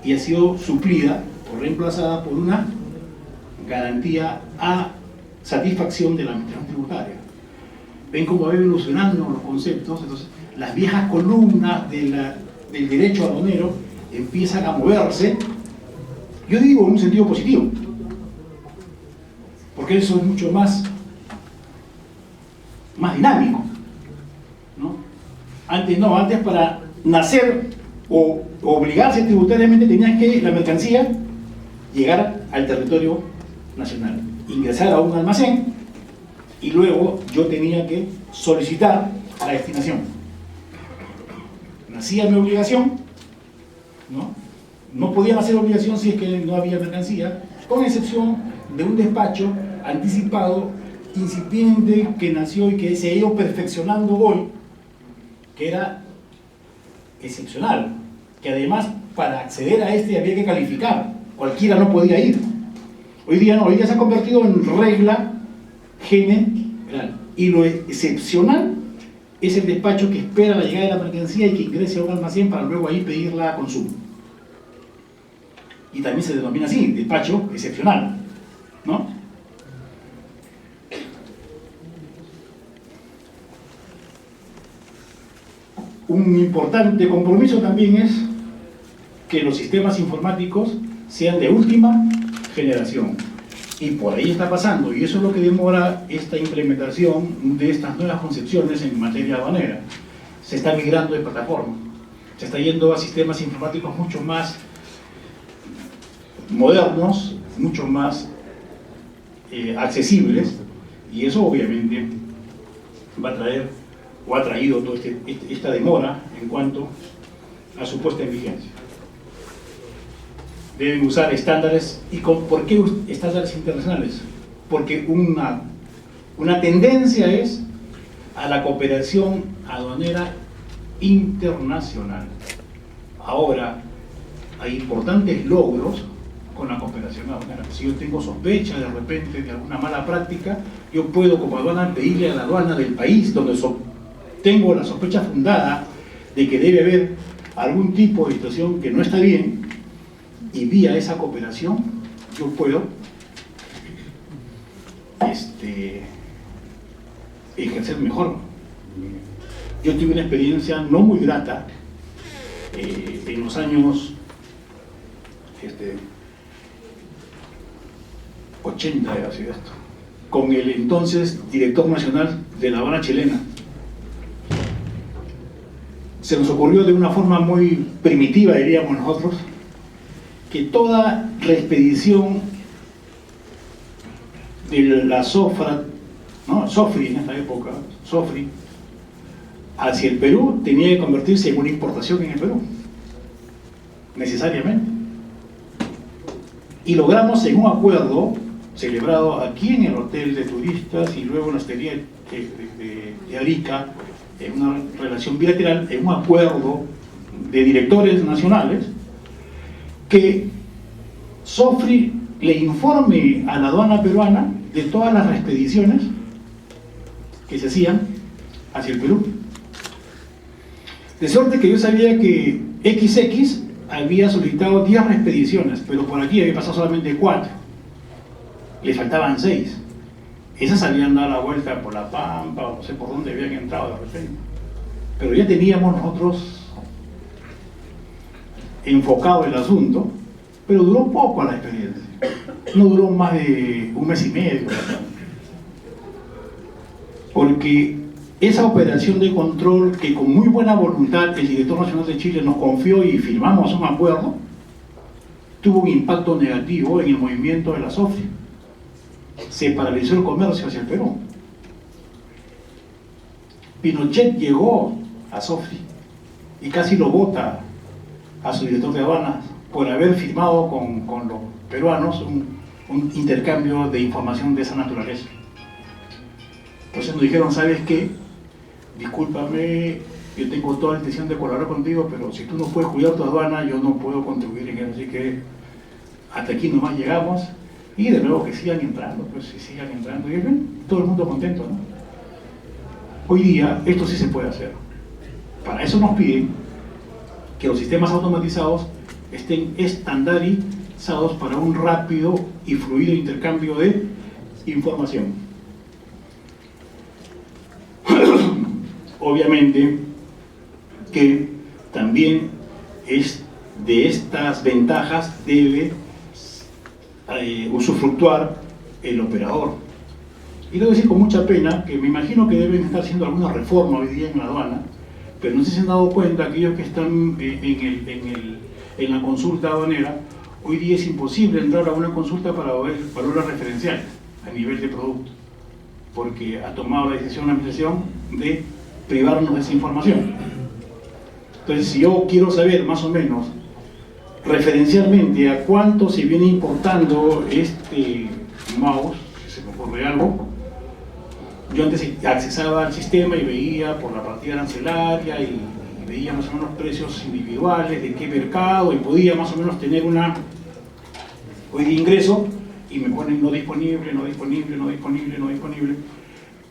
y ha sido suplida o reemplazada por una garantía a satisfacción de la administración tributaria. Ven cómo va evolucionando los conceptos. Entonces, las viejas columnas del derecho aduanero empiezan a moverse, yo digo en un sentido positivo, porque eso es mucho más dinámico, ¿no? Antes no, antes para nacer o obligarse tributariamente tenías que la mercancía llegar al territorio nacional, ingresar a un almacén y luego yo tenía que solicitar la destinación. Nacía mi obligación, no podían hacer obligación si es que no había mercancía, con excepción de un despacho anticipado, incipiente, que nació y que se ha ido perfeccionando hoy, que era excepcional, que además para acceder a este había que calificar, cualquiera no podía ir. Hoy día no, hoy día se ha convertido en regla general, y lo excepcional es el despacho que espera la llegada de la mercancía y que ingrese a un almacén para luego ahí pedirla a consumo. Y también se denomina así, despacho excepcional, ¿no? Un importante compromiso también es que los sistemas informáticos sean de última generación. Y por ahí está pasando, y eso es lo que demora esta implementación de estas nuevas concepciones en materia aduanera. Se está migrando de plataforma, se está yendo a sistemas informáticos mucho más modernos, mucho más accesibles, y eso obviamente va a traer, o ha traído toda esta demora en cuanto a su puesta en vigencia. Deben usar estándares. ¿Y por qué estándares internacionales? Porque una tendencia es a la cooperación aduanera internacional. Ahora, hay importantes logros con la cooperación aduanera. Si yo tengo sospecha de repente de alguna mala práctica, yo puedo como aduana pedirle a la aduana del país donde tengo la sospecha fundada de que debe haber algún tipo de situación que no está bien, y vía esa cooperación yo puedo ejercer mejor. Yo tuve una experiencia no muy grata en los años 80, ha sido esto, con el entonces director nacional de la aduana chilena. Se nos ocurrió de una forma muy primitiva, diríamos nosotros, que toda reexpedición de la SOFRI en esta época, SOFRI, hacia el Perú tenía que convertirse en una importación en el Perú, necesariamente. Y logramos en un acuerdo celebrado aquí en el Hotel de Turistas y luego en la hostería de Arica, en una relación bilateral, en un acuerdo de directores nacionales, que SOFRI le informe a la aduana peruana de todas las reexpediciones que se hacían hacia el Perú. De suerte que yo sabía que XX había solicitado 10 reexpediciones, pero por aquí había pasado solamente 4. Le faltaban 6. Esas habían dado la vuelta por La Pampa, o no sé por dónde habían entrado de repente. Pero ya teníamos nosotros enfocado el asunto, pero duró poco la experiencia. No duró más de un mes y medio. Porque esa operación de control que con muy buena voluntad el director nacional de Chile nos confió y firmamos un acuerdo, tuvo un impacto negativo en el movimiento de la SOFRI. Se paralizó el comercio hacia el Perú. Pinochet llegó a SOFRI y casi lo bota a su director de aduanas por haber firmado con los peruanos un intercambio de información de esa naturaleza. Entonces nos dijeron, ¿sabes qué? discúlpame, yo tengo toda la intención de colaborar contigo, pero si tú no puedes cuidar tu aduana, yo no puedo contribuir en eso, así que hasta aquí nomás llegamos, y de nuevo que sigan entrando, pues si sigan entrando, y ven, todo el mundo contento, ¿no? Hoy día esto sí se puede hacer. Para eso nos piden que los sistemas automatizados estén estandarizados para un rápido y fluido intercambio de información. Obviamente que también es de estas ventajas debe usufructuar el operador. Y debo decir con mucha pena que me imagino que deben estar haciendo alguna reforma hoy día en la aduana, pero no sé si se han dado cuenta, aquellos que están en la consulta aduanera, hoy día es imposible entrar a una consulta para ver valores referenciales a nivel de producto, porque ha tomado la decisión la administración de privarnos de esa información. Entonces, si yo quiero saber más o menos referencialmente a cuánto se viene importando este mouse, si se me ocurre algo, yo antes accesaba al sistema y veía por la partida arancelaria y veía más o menos precios individuales de qué mercado y podía más o menos tener una hoy de ingreso y me ponen no disponible, no disponible, no disponible, no disponible.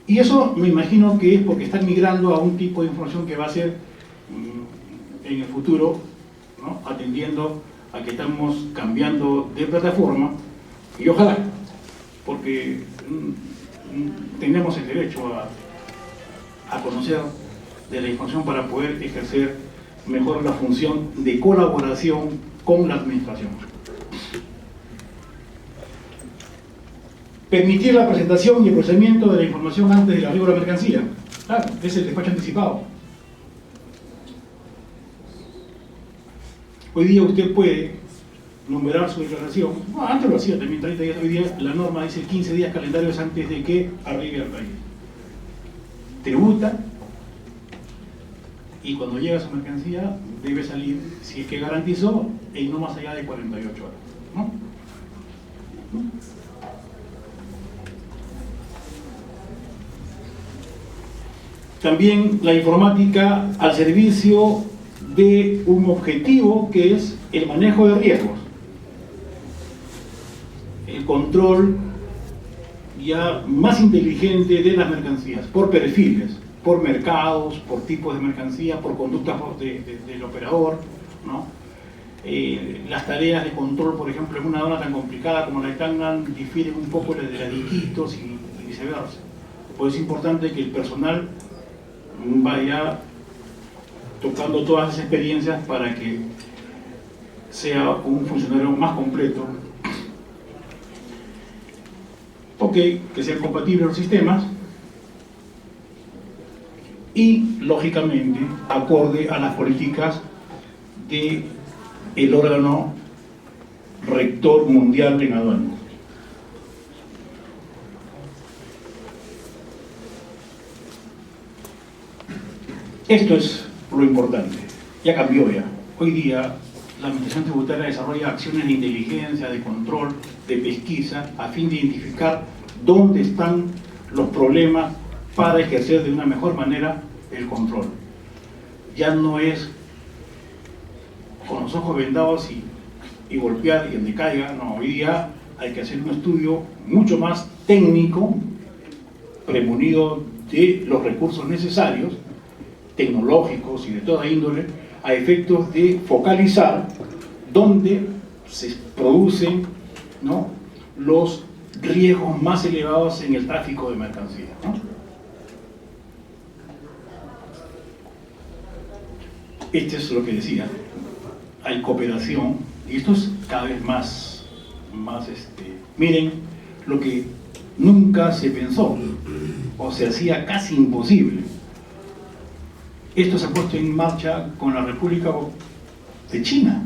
Y eso me imagino que es porque están migrando a un tipo de información que va a ser en el futuro, ¿no? Atendiendo a que estamos cambiando de plataforma, y ojalá, porque tenemos el derecho a conocer de la información para poder ejercer mejor la función de colaboración con la administración. Permitir la presentación y el procesamiento de la información antes del arribo de la mercancía. Claro, es el despacho anticipado. Hoy día usted puede numerar su declaración, antes lo hacía también 30 días, hoy día la norma dice 15 días calendarios antes de que arribe al país. Tributa, y cuando llega su mercancía debe salir, si es que garantizó, en no más allá de 48 horas, ¿no? También la informática al servicio de un objetivo que es el manejo de riesgos, el control ya más inteligente de las mercancías, por perfiles, por mercados, por tipos de mercancía, por conductas del operador, ¿no? Las tareas de control, por ejemplo, en una aduana tan complicada como la de Tangan, difieren un poco de la de Iquitos y viceversa. Pues es importante que el personal vaya tocando todas las experiencias para que sea un funcionario más completo. Ok, que sean compatibles los sistemas y, lógicamente, acorde a las políticas del órgano rector mundial en aduanas. Esto es lo importante. Ya cambió ya. Hoy día la Administración Tributaria desarrolla acciones de inteligencia, de control, de pesquisa, a fin de identificar dónde están los problemas para ejercer de una mejor manera el control. Ya no es con los ojos vendados y golpear y donde caiga, no, hoy día hay que hacer un estudio mucho más técnico, premunido de los recursos necesarios, tecnológicos y de toda índole, a efectos de focalizar dónde se producen, ¿no?, los riesgos más elevados en el tráfico de mercancías, ¿no? Esto es lo que decía, hay cooperación, y esto es cada vez más miren, lo que nunca se pensó, o se hacía casi imposible. Esto se ha puesto en marcha con la República de China,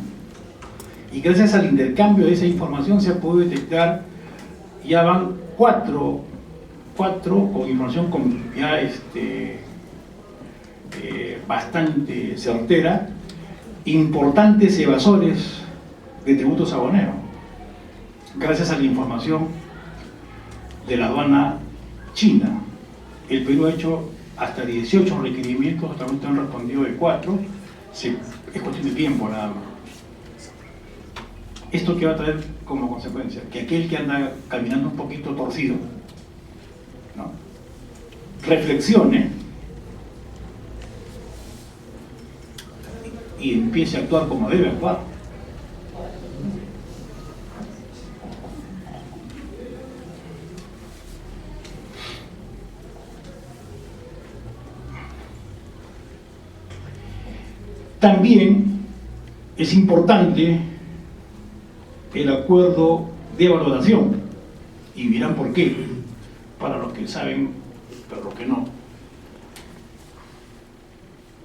y gracias al intercambio de esa información se ha podido detectar, ya van cuatro con información ya bastante certera, importantes evasores de tributos aduaneros, gracias a la información de la aduana china. El Perú ha hecho hasta 18 requerimientos, hasta ahorita han respondido de 4, es cuestión de tiempo nada más. ¿Esto qué va a traer como consecuencia? Que aquel que anda caminando un poquito torcido, ¿no?, reflexione y empiece a actuar como debe actuar. También es importante el acuerdo de valoración, y dirán por qué, para los que saben, pero los que no.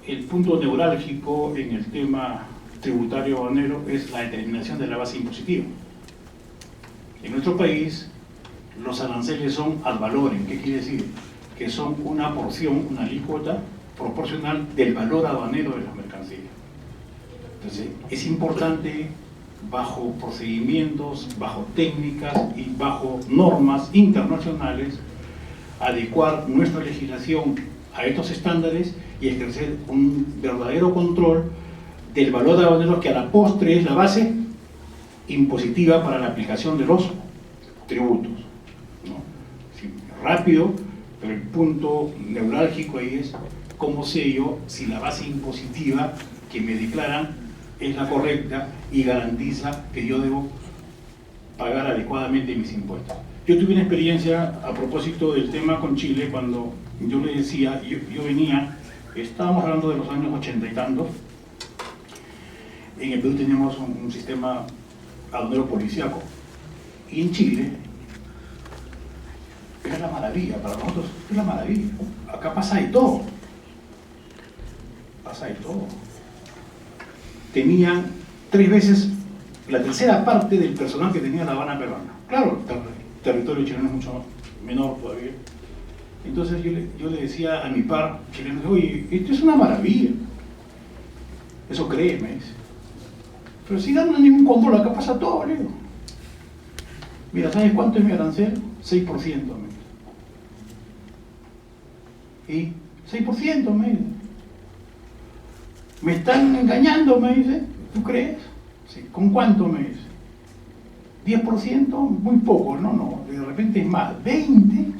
El punto neurálgico en el tema tributario aduanero es la determinación de la base impositiva. En nuestro país, los aranceles son ad valorem. ¿Qué quiere decir? Que son una porción, una alícuota proporcional del valor aduanero de las mercancías. Entonces, es importante, bajo procedimientos, bajo técnicas y bajo normas internacionales, adecuar nuestra legislación a estos estándares y ejercer un verdadero control del valor aduanero, que a la postre es la base impositiva para la aplicación de los tributos, ¿no? Sí, rápido, pero el punto neurálgico ahí es cómo sé yo si la base impositiva que me declaran es la correcta y garantiza que yo debo pagar adecuadamente mis impuestos. Yo tuve una experiencia a propósito del tema con Chile, cuando yo le decía, yo venía, estábamos hablando de los años 80 y tantos, en el Perú teníamos un sistema aduanero policíaco, y en Chile era la maravilla, para nosotros es la maravilla. Acá pasa de todo, pasa de todo. Tenían 3 veces la tercera parte del personal que tenía la Habana peruana. Claro, el territorio chileno es mucho menor todavía. Entonces yo le decía a mi par chileno, oye, esto es una maravilla. Eso créeme, dice. Pero si dan ningún control, acá pasa todo, le digo. Mira, ¿sabes cuánto es mi arancel? 6%, me dice. ¿Y? 6%, me dice. Me están engañando, me dice. ¿Tú crees? Sí. ¿Con cuánto, me dice? 10%, muy poco, no, de repente es más, 20,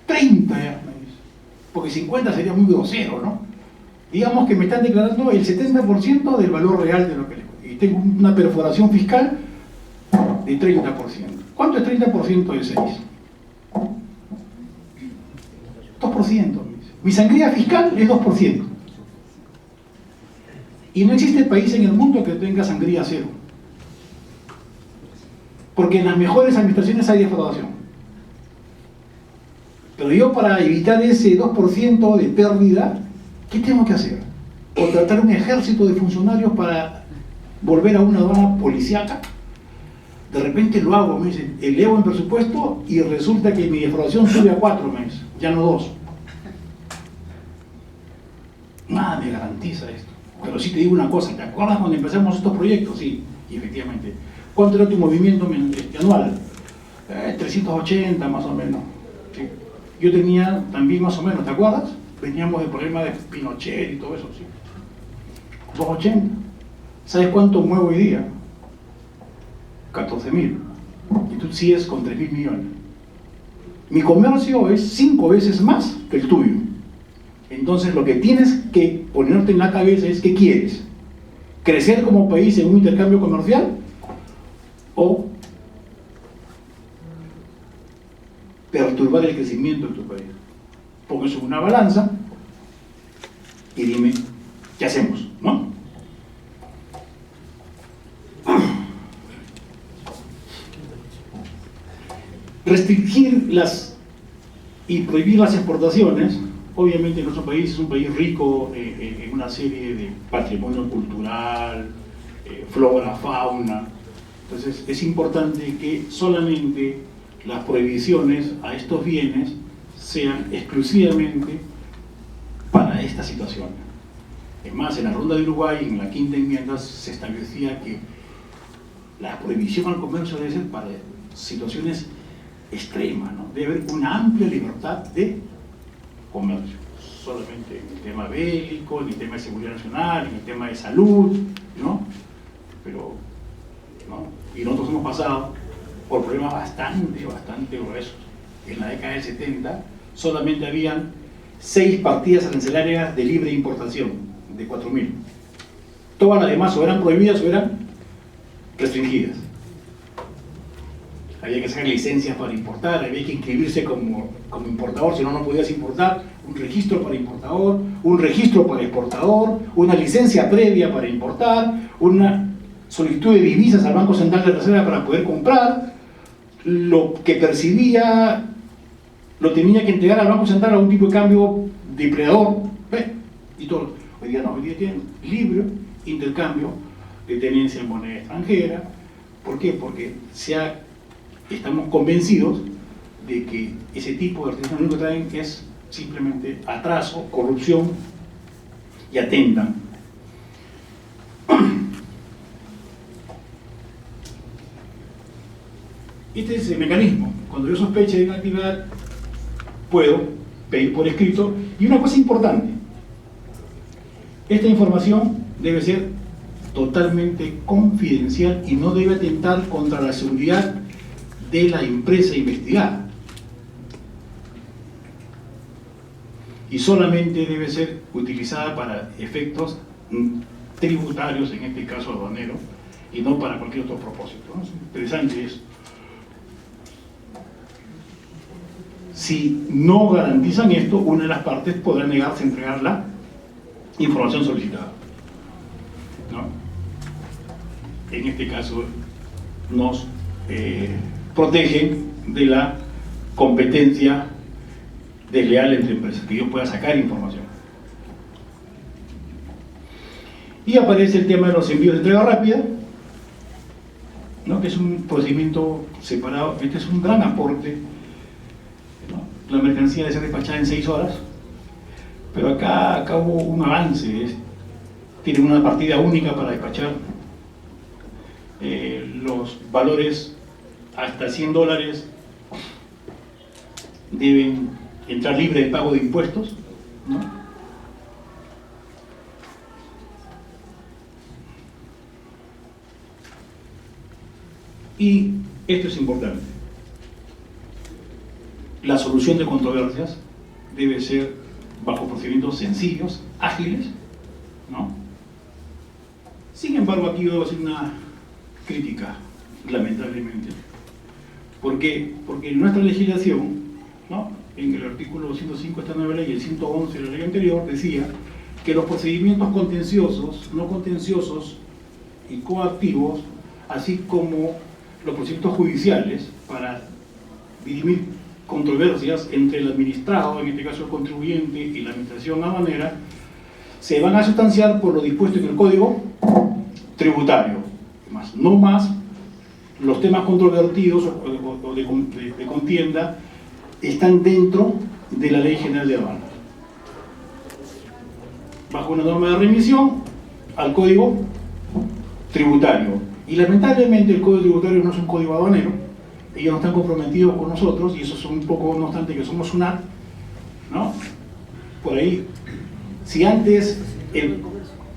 30 ya, me dice. Porque 50 sería muy grosero, ¿no? Digamos que me están declarando el 70% del valor real de lo que le cuesta. Y tengo una perforación fiscal de 30%. ¿Cuánto es 30% de 6? 2%, me dice. Mi sangría fiscal es 2%. Y no existe país en el mundo que tenga sangría cero. Porque en las mejores administraciones hay defraudación. Pero yo, para evitar ese 2% de pérdida, ¿qué tengo que hacer? ¿Contratar un ejército de funcionarios para volver a una aduana policíaca? De repente lo hago, me dicen, elevo el presupuesto y resulta que mi defraudación sube a 4 meses, ya no 2. Nada me garantiza esto. Pero sí te digo una cosa, ¿te acuerdas cuando empezamos estos proyectos? Sí, y efectivamente. ¿Cuánto era tu movimiento anual? 380 más o menos. ¿Sí? Yo tenía también más o menos, ¿te acuerdas? Veníamos del problema de Pinochet y todo eso, ¿sí? 280. ¿Sabes cuánto muevo hoy día? 14.000. Y tú sigues con 3.000 millones. Mi comercio es 5 veces más que el tuyo. Entonces lo que tienes que ponerte en la cabeza es ¿qué quieres? ¿Crecer como país en un intercambio comercial? ¿O perturbar el crecimiento de tu país? Pon eso en una balanza y dime ¿qué hacemos? ¿No? Restringir y prohibir las exportaciones. Obviamente nuestro país es un país rico en una serie de patrimonio cultural, flora, fauna. Entonces es importante que solamente las prohibiciones a estos bienes sean exclusivamente para esta situación. Es más, en la Ronda de Uruguay, en la quinta enmienda, se establecía que la prohibición al comercio debe ser para situaciones extremas, ¿no? Debe haber una amplia libertad de comercio. solamente en el tema bélico, en el tema de seguridad nacional, en el tema de salud, ¿no? Pero, ¿no? Y nosotros hemos pasado por problemas bastante gruesos. En la década del 70 solamente habían 6 partidas arancelarias de libre importación, de 4.000. Todas las demás o eran prohibidas o eran restringidas. Había que sacar licencias para importar, había que inscribirse como importador, si no, no podías importar, un registro para importador, un registro para exportador, una licencia previa para importar, una solicitud de divisas al Banco Central de Reserva para poder comprar, lo que percibía lo tenía que entregar al Banco Central a un tipo de cambio depredador, y todo. Hoy día no, hoy día tienen libre intercambio de tenencia en moneda extranjera. ¿Por qué? Porque estamos convencidos de que ese tipo de restricciones lo único que traen es simplemente atraso, corrupción, y atentan. Este es el mecanismo. Cuando yo sospeche de una actividad, puedo pedir por escrito. Y una cosa importante, esta información debe ser totalmente confidencial y no debe atentar contra la seguridad de la empresa investigada. Y solamente debe ser utilizada para efectos tributarios, en este caso aduanero, y no para cualquier otro propósito, ¿no? Es interesante eso. Si no garantizan esto, una de las partes podrá negarse a entregar la información solicitada, ¿no? En este caso nos protegen de la competencia desleal entre empresas, que yo pueda sacar información. Y aparece el tema de los envíos de entrega rápida, ¿no? Que es un procedimiento separado. Este es un gran aporte, ¿no? La mercancía debe ser despachada en 6 horas, pero acá hubo un avance. Tienen una partida única para despachar. Los valores hasta $100 deben entrar libre de pago de impuestos, ¿no? Y esto es importante. La solución de controversias debe ser bajo procedimientos sencillos, ágiles, ¿no? Sin embargo, aquí debo hacer una crítica, lamentablemente. ¿Por qué? Porque en nuestra legislación, ¿no?, en el artículo 205 de esta nueva ley y el 111 de la ley anterior, decía que los procedimientos contenciosos, no contenciosos y coactivos, así como los procedimientos judiciales para dirimir controversias entre el administrado, en este caso el contribuyente, y la administración aduanera, se van a sustanciar por lo dispuesto en el Código Tributario. No más los temas controvertidos o de contienda están dentro de la Ley General de Aduanas, bajo una norma de remisión al Código Tributario. Y lamentablemente el Código Tributario no es un código aduanero, ellos no están comprometidos con nosotros, y eso es un poco, no obstante que somos SUNAT, ¿no? Por ahí, si antes el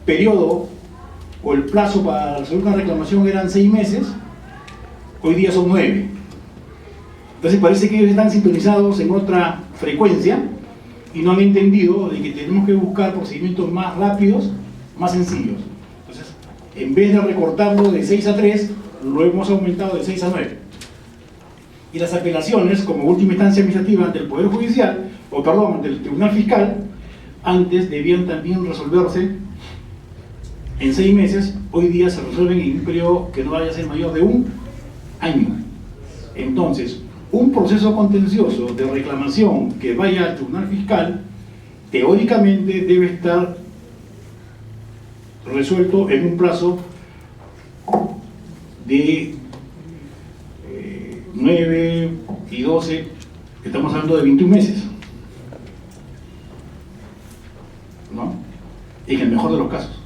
periodo o el plazo para resolver una reclamación eran 6 meses, hoy día son 9. Entonces parece que ellos están sintonizados en otra frecuencia y no han entendido de que tenemos que buscar procedimientos más rápidos, más sencillos. Entonces, en vez de recortarlo de 6 a 3, lo hemos aumentado de 6 a 9. Y las apelaciones, como última instancia administrativa ante el Poder Judicial, ante el Tribunal Fiscal, antes debían también resolverse en 6 meses, hoy día se resuelven en un periodo que no vaya a ser mayor de 1 año. Entonces, un proceso contencioso de reclamación que vaya al Tribunal Fiscal, teóricamente debe estar resuelto en un plazo de 9 y 12, estamos hablando de 21 meses, ¿no? En el mejor de los casos.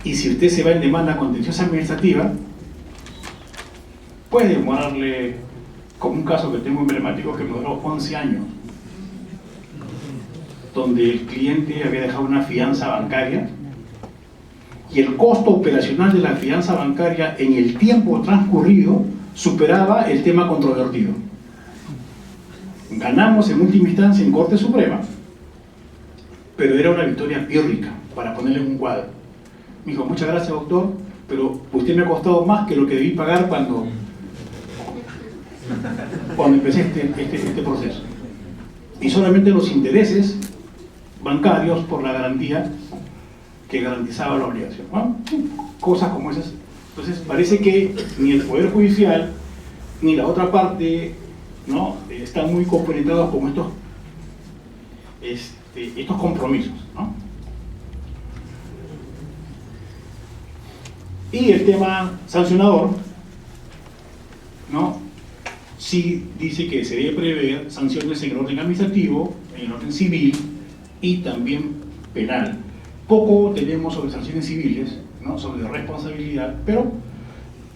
Y si usted se va en demanda contenciosa administrativa, puede demorarle, como un caso que tengo emblemático que me duró 11 años. donde el cliente había dejado una fianza bancaria y el costo operacional de la fianza bancaria en el tiempo transcurrido superaba el tema controvertido. Ganamos en última instancia en Corte Suprema, pero era una victoria pírrica, para ponerle en un cuadro. Me dijo, muchas gracias, doctor, pero usted me ha costado más que lo que debí pagar cuando empecé este proceso. Y solamente los intereses bancarios por la garantía que garantizaba la obligación, ¿no? Cosas como esas. Entonces parece que ni el Poder Judicial ni la otra parte, ¿no?, están muy compenetrados con estos compromisos, ¿no? Y el tema sancionador, ¿no?, sí dice que se debe prever sanciones en el orden administrativo, en el orden civil y también penal. Poco tenemos sobre sanciones civiles, ¿no?, sobre responsabilidad, pero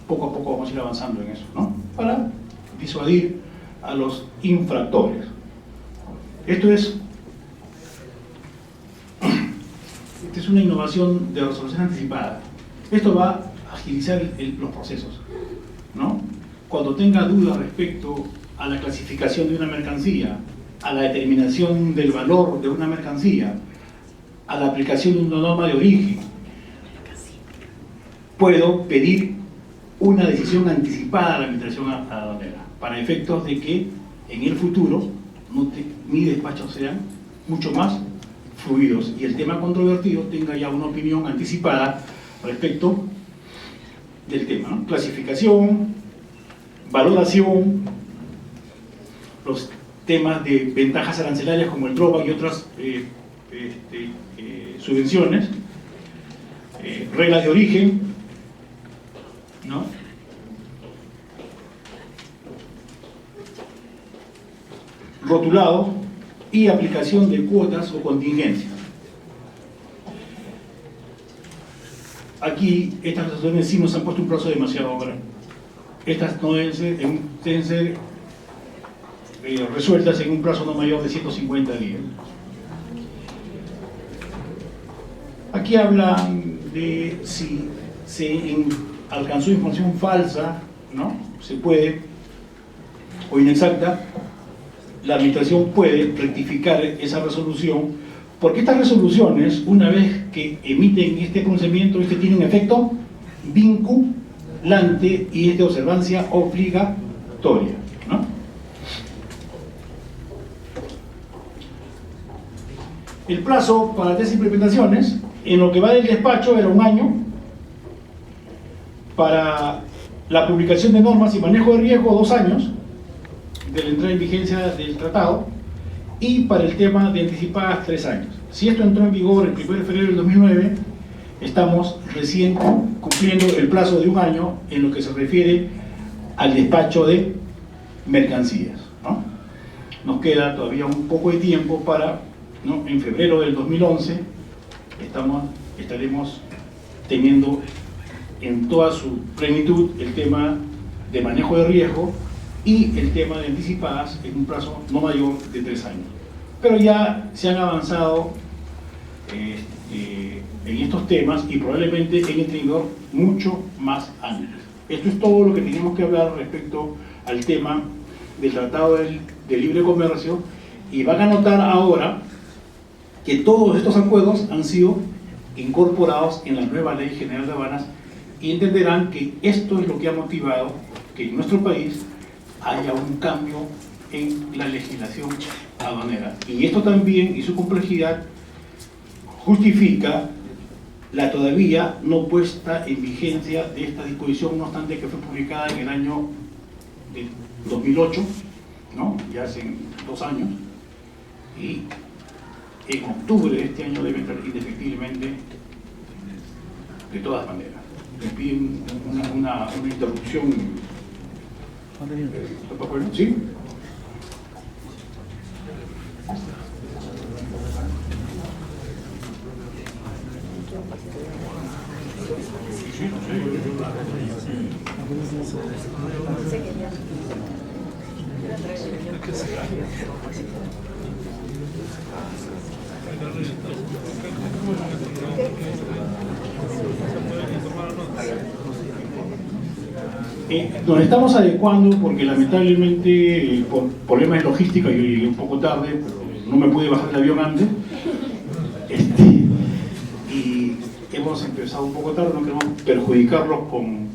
poco a poco vamos a ir avanzando en eso, ¿no?, para disuadir a los infractores. Esta es una innovación de resolución anticipada. Esto va a agilizar los procesos, ¿no? Cuando tenga dudas respecto a la clasificación de una mercancía, a la determinación del valor de una mercancía, a la aplicación de una norma de origen, puedo pedir una decisión anticipada a la administración aduanera, para efectos de que en el futuro mis despachos sean mucho más fluidos y el tema controvertido tenga ya una opinión anticipada respecto del tema, ¿no? Clasificación, valoración, los temas de ventajas arancelarias como el drawback y otras subvenciones, reglas de origen, ¿no?, rotulado y aplicación de cuotas o contingencias. Aquí estas resoluciones sí nos han puesto un plazo demasiado grande. Estas no deben ser resueltas en un plazo no mayor de 150 días. Aquí hablan de si se alcanzó información falsa, ¿no?, se puede, o inexacta, la administración puede rectificar esa resolución, porque estas resoluciones, una vez que emiten este pronunciamiento, tiene un efecto vinculante y es de observancia obligatoria, ¿no? El plazo para estas implementaciones, en lo que va del despacho, era 1 año, para la publicación de normas y manejo de riesgo 2 años, de la entrada en vigencia del tratado, y para el tema de anticipadas 3 años. Si esto entró en vigor el 1 de febrero del 2009, estamos recién cumpliendo el plazo de 1 año en lo que se refiere al despacho de mercancías, ¿no? Nos queda todavía un poco de tiempo para, ¿no?, en febrero del 2011 estaremos teniendo en toda su plenitud el tema de manejo de riesgo y el tema de anticipadas en un plazo no mayor de 3 años. Pero ya se han avanzado en estos temas y probablemente en el tenor mucho más amplio. Esto es todo lo que tenemos que hablar respecto al tema del Tratado de Libre Comercio, y van a notar ahora que todos estos acuerdos han sido incorporados en la nueva Ley General de Aduanas, y entenderán que esto es lo que ha motivado que en nuestro país haya un cambio en la legislación aduanera. Y esto también, y su complejidad, justifica la todavía no puesta en vigencia de esta disposición, no obstante que fue publicada en el año de 2008, ¿no?, ya hace 2 años, y en octubre de este año debe entrar indefectiblemente de todas maneras. Me piden una interrupción. ¿Sí? Nos estamos adecuando porque lamentablemente por problemas de logística yo llegué un poco tarde, pero no me pude bajar del avión antes, y hemos empezado un poco tarde, no queremos perjudicarlos con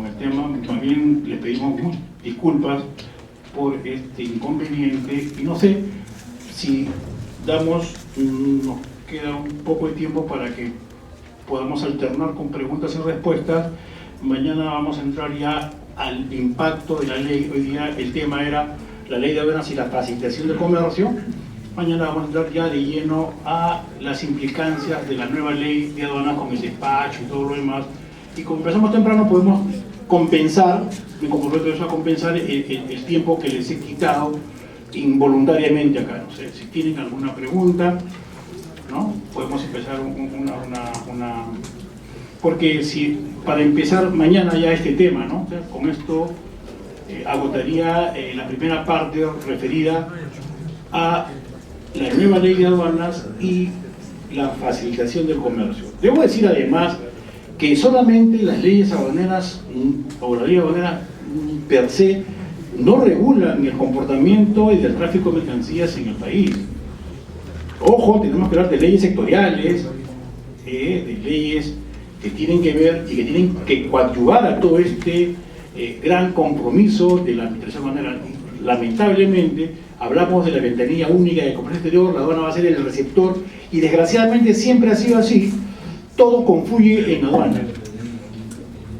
el tema. También les pedimos muchas disculpas por este inconveniente y no sé si nos queda un poco de tiempo para que podamos alternar con preguntas y respuestas. Mañana vamos a entrar ya al impacto de la ley. Hoy día el tema era la ley de aduanas y la facilitación de comercio. Mañana vamos a entrar ya de lleno a las implicancias de la nueva ley de aduanas con el despacho y todo lo demás. Y como empezamos temprano podemos compensar, me comprometo eso a compensar el tiempo que les he quitado involuntariamente acá. No sé si tienen alguna pregunta, ¿no? Podemos empezar una porque si para empezar mañana ya este tema, ¿no? O sea, con esto agotaría la primera parte referida a la nueva ley de aduanas y la facilitación del comercio. Debo decir además que solamente las leyes aduaneras o la ley aduanera per se no regulan el comportamiento y del tráfico de mercancías en el país. Ojo, tenemos que hablar de leyes sectoriales, de leyes que tienen que ver y que tienen que coadyuvar a todo este gran compromiso de la administración aduanera. Lamentablemente, hablamos de la ventanilla única de comercio exterior, la aduana va a ser el receptor, y desgraciadamente siempre ha sido así, todo confluye en aduana.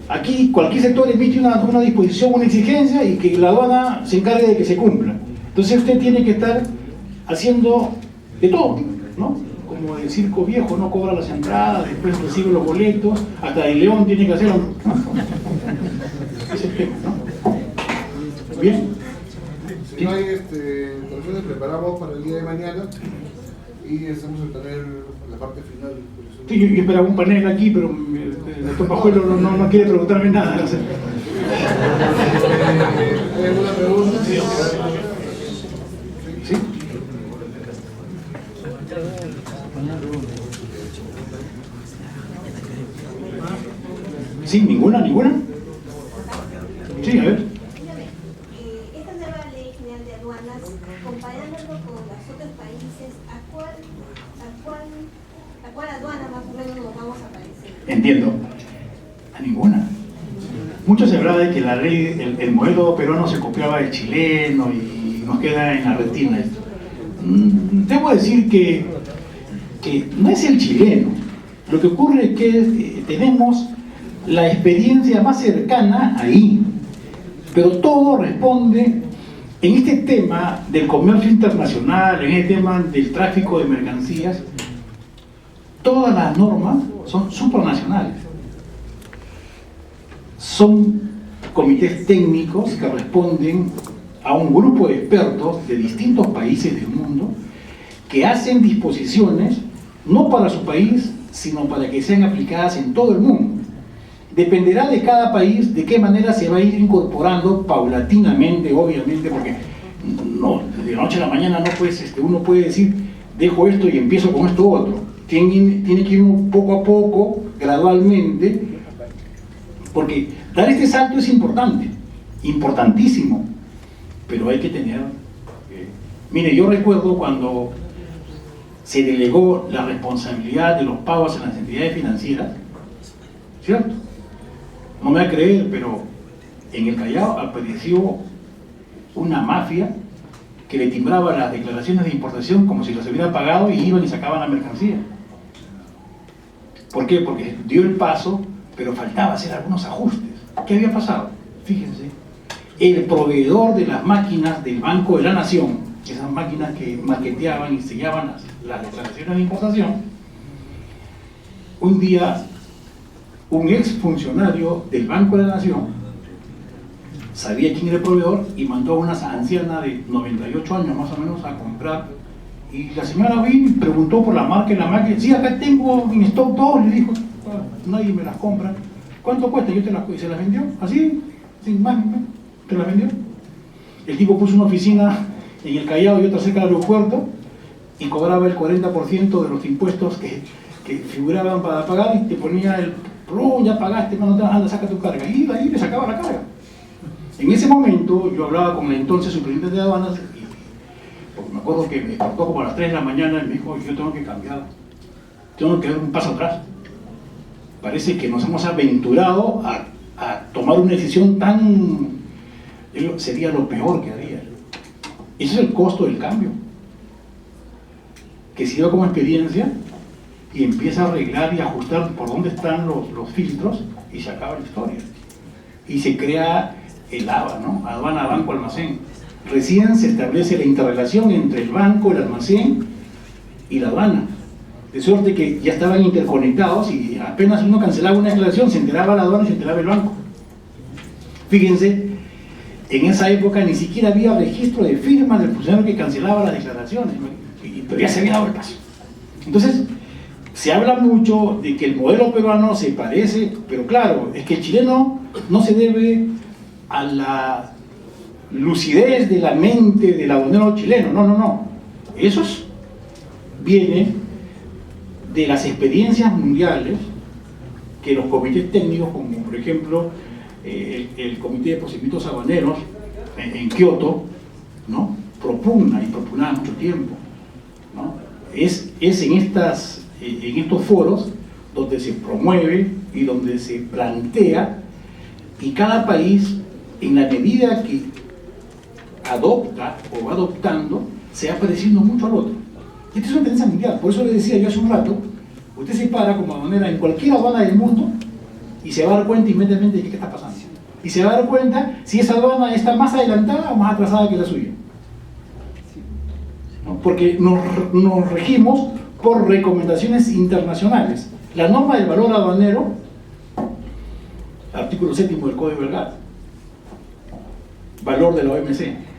Aquí cualquier sector emite una disposición, una exigencia, y que la aduana se encargue de que se cumpla. Entonces usted tiene que estar haciendo de todo, ¿no? Como el circo viejo, no cobra las entradas, después recibe los boletos, hasta el león tiene que hacerlo. Ese es el tema, ¿no? Bien. Si no hay entonces preparamos para el día de mañana y hacemos el panel, la parte final. Sí, yo esperaba un panel aquí, pero el doctor Pajuelo no quiere preguntarme nada. No sé. ¿Hay alguna pregunta? Sí. ¿Sí? ¿Sí? ¿Ninguna? Sí, a ver. Esta nueva ley general de aduanas, comparándolo con los otros países, ¿a cuál aduana más o menos nos vamos a parecer? Entiendo. A ninguna. Mucho se habla de que la ley, el modelo peruano se copiaba del chileno y nos queda en la retina esto. Debo decir que no es el chileno. Lo que ocurre es que tenemos la experiencia más cercana ahí, pero todo responde en este tema del comercio internacional, en este tema del tráfico de mercancías. Todas las normas son supranacionales, son comités técnicos que responden a un grupo de expertos de distintos países del mundo que hacen disposiciones no para su país, sino para que sean aplicadas en todo el mundo. Dependerá de cada país de qué manera se va a ir incorporando paulatinamente, obviamente, porque no, de la noche a la mañana no puedes, uno puede decir, dejo esto y empiezo con esto otro. Tiene que ir uno poco a poco, gradualmente, porque dar este salto es importante, importantísimo, pero hay que tener... Mire, yo recuerdo cuando se delegó la responsabilidad de los pagos en las entidades financieras, ¿cierto? No me va a creer, pero en el Callao apareció una mafia que le timbraba las declaraciones de importación como si las hubiera pagado y iban y sacaban la mercancía. ¿Por qué? Porque dio el paso, pero faltaba hacer algunos ajustes. ¿Qué había pasado? Fíjense, el proveedor de las máquinas del Banco de la Nación, esas máquinas que maqueteaban y sellaban las declaraciones de importación, un día un ex funcionario del Banco de la Nación sabía quién era el proveedor y mandó a una anciana de 98 años más o menos a comprar, y la señora vino y preguntó por la marca y la máquina. Sí, acá tengo en stock dos, le dijo. Nadie me las compra. ¿Cuánto cuesta? Yo te las, y se las vendió así, sin más, te las vendió. El tipo puso una oficina en el Callao y otra cerca del aeropuerto, y cobraba el 40% de los impuestos que figuraban para pagar y te ponía el ya pagaste, anda, saca tu carga, y ahí le sacaba la carga. En ese momento yo hablaba con el entonces superintendente de aduanas y porque me acuerdo que me cortó como a las 3 de la mañana y me dijo, yo tengo que cambiar, tengo que dar un paso atrás. Parece que nos hemos aventurado a tomar una decisión tan... sería lo peor que haría. Ese es el costo del cambio. Que sirva como experiencia y empieza a arreglar y ajustar por dónde están los filtros y se acaba la historia. Y se crea el ABA, ¿no? Aduana, banco, almacén. Recién se establece la interrelación entre el banco, el almacén y la aduana. De suerte que ya estaban interconectados y apenas uno cancelaba una declaración, se enteraba la aduana y se enteraba el banco. Fíjense, en esa época ni siquiera había registro de firma del funcionario que cancelaba las declaraciones, pero ya se había dado el paso. Entonces, se habla mucho de que el modelo peruano se parece, pero claro, es que el chileno no se debe a la lucidez de la mente del aduanero chileno, no. Eso viene de las experiencias mundiales que los comités técnicos, como por ejemplo el Comité de Procedimientos Aduaneros en Kioto, ¿no? propugna mucho tiempo, ¿no? Es en estos foros donde se promueve y donde se plantea, y cada país, en la medida que adopta o va adoptando, se va pareciendo mucho al otro. Esta es una tendencia mundial. Por eso le decía yo hace un rato, usted se para como aduanera en cualquier aduana del mundo y se va a dar cuenta inmediatamente de qué está pasando. Y se va a dar cuenta si esa aduana está más adelantada o más atrasada que la suya, ¿no? Porque nos regimos por recomendaciones internacionales. La norma del valor aduanero, artículo 7 del Código del GATT, valor de la OMC.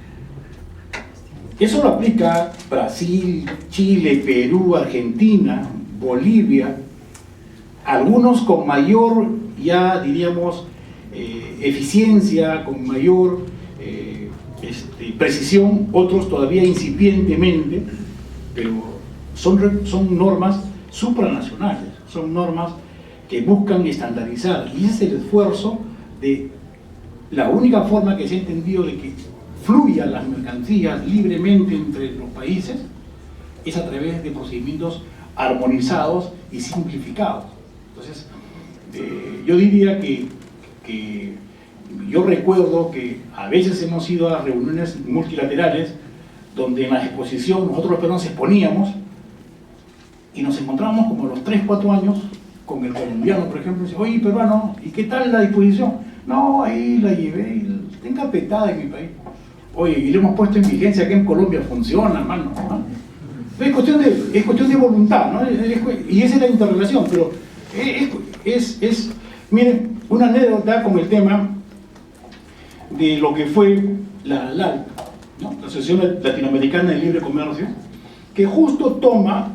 Eso lo aplica Brasil, Chile, Perú, Argentina, Bolivia, algunos con mayor, ya diríamos, eficiencia, con mayor precisión, otros todavía incipientemente, pero son normas supranacionales, son normas que buscan estandarizar, y ese es el esfuerzo de la única forma que se ha entendido de que fluyan las mercancías libremente entre los países es a través de procedimientos armonizados y simplificados. Entonces, yo diría que yo recuerdo que a veces hemos ido a reuniones multilaterales donde en la exposición nosotros los peruanos exponíamos y nos encontramos como a los 3-4 años con el colombiano, por ejemplo, y dice, oye, peruano, ¿y qué tal la disposición? No, ahí la llevé y está encarpetada en mi país. Oye, y le hemos puesto en vigencia que en Colombia funciona, hermano, ¿no? Es cuestión de voluntad, ¿no? Y esa es la interrelación, pero miren, una anécdota con el tema de lo que fue la ALAL, ¿no? La Asociación Latinoamericana de Libre Comercio, que justo toma,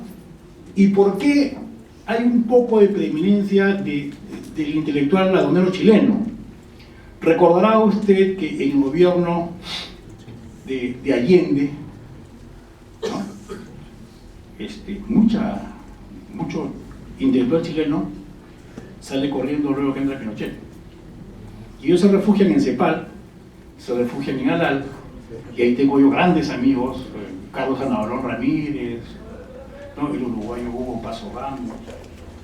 y por qué hay un poco de preeminencia del intelectual aduanero chileno. Recordará usted que en el gobierno de Allende, ¿no? Mucho intelectual chileno sale corriendo luego que entra Pinochet. Y ellos se refugian en CEPAL, se refugian en ALAL, y ahí tengo yo grandes amigos, Carlos Anabalón Ramírez, ¿no? El uruguayo Hugo Paso Ramos,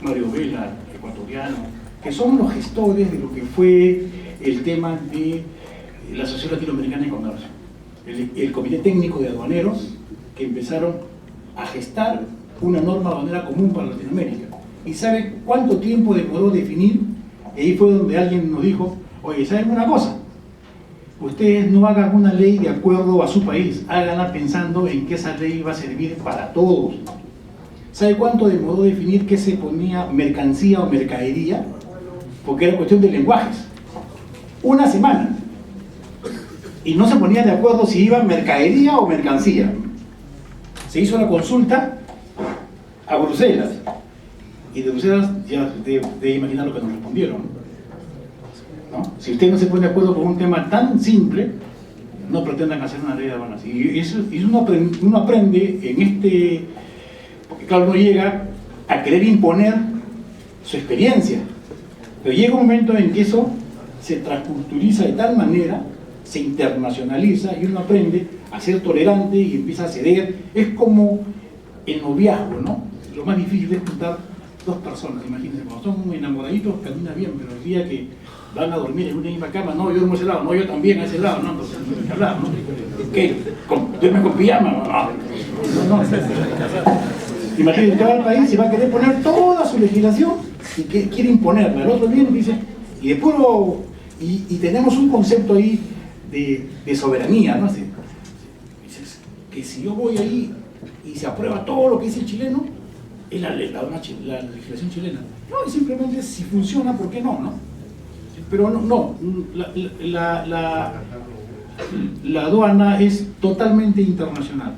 Mario Vela, ecuatoriano, que son los gestores de lo que fue el tema de la Asociación Latinoamericana de Comercio, el Comité Técnico de Aduaneros, que empezaron a gestar una norma aduanera común para Latinoamérica. ¿Y sabe cuánto tiempo demoró definir? Y ahí fue donde alguien nos dijo, oye, ¿saben una cosa? Ustedes no hagan una ley de acuerdo a su país, háganla pensando en que esa ley va a servir para todos. ¿Sabe cuánto demoró definir qué se ponía mercancía o mercadería? Porque era cuestión de lenguajes. 1 semana. Y no se ponían de acuerdo si iba mercadería o mercancía. Se hizo la consulta a Bruselas. Y de Bruselas ya debe imaginar lo que nos respondieron, ¿no? Si usted no se pone de acuerdo con un tema tan simple, no pretendan hacer una ley de aduanas. Y eso uno aprende en este, porque claro, uno llega a querer imponer su experiencia, pero llega un momento en que eso se transculturiza de tal manera, se internacionaliza y uno aprende a ser tolerante y empieza a ceder. Es como el noviazgo, ¿no? Lo más difícil es juntar dos personas, imagínense, cuando son enamoraditos camina bien, pero el día que van a dormir en una misma cama, no, yo duermo a ese lado, no, yo también a ese lado, no, entonces no hay que hablar, ¿no? ¿Qué? ¿Duerme con pijama? No. Imagínense, cada el país se va a querer poner toda su legislación y que quiere imponerla. El otro viene y dice, y después y tenemos un concepto ahí de soberanía, ¿no? Dices, que si yo voy ahí y se aprueba todo lo que dice el chileno, es la legislación chilena. No, y simplemente si funciona, ¿por qué no? Pero no, la aduana es totalmente internacional,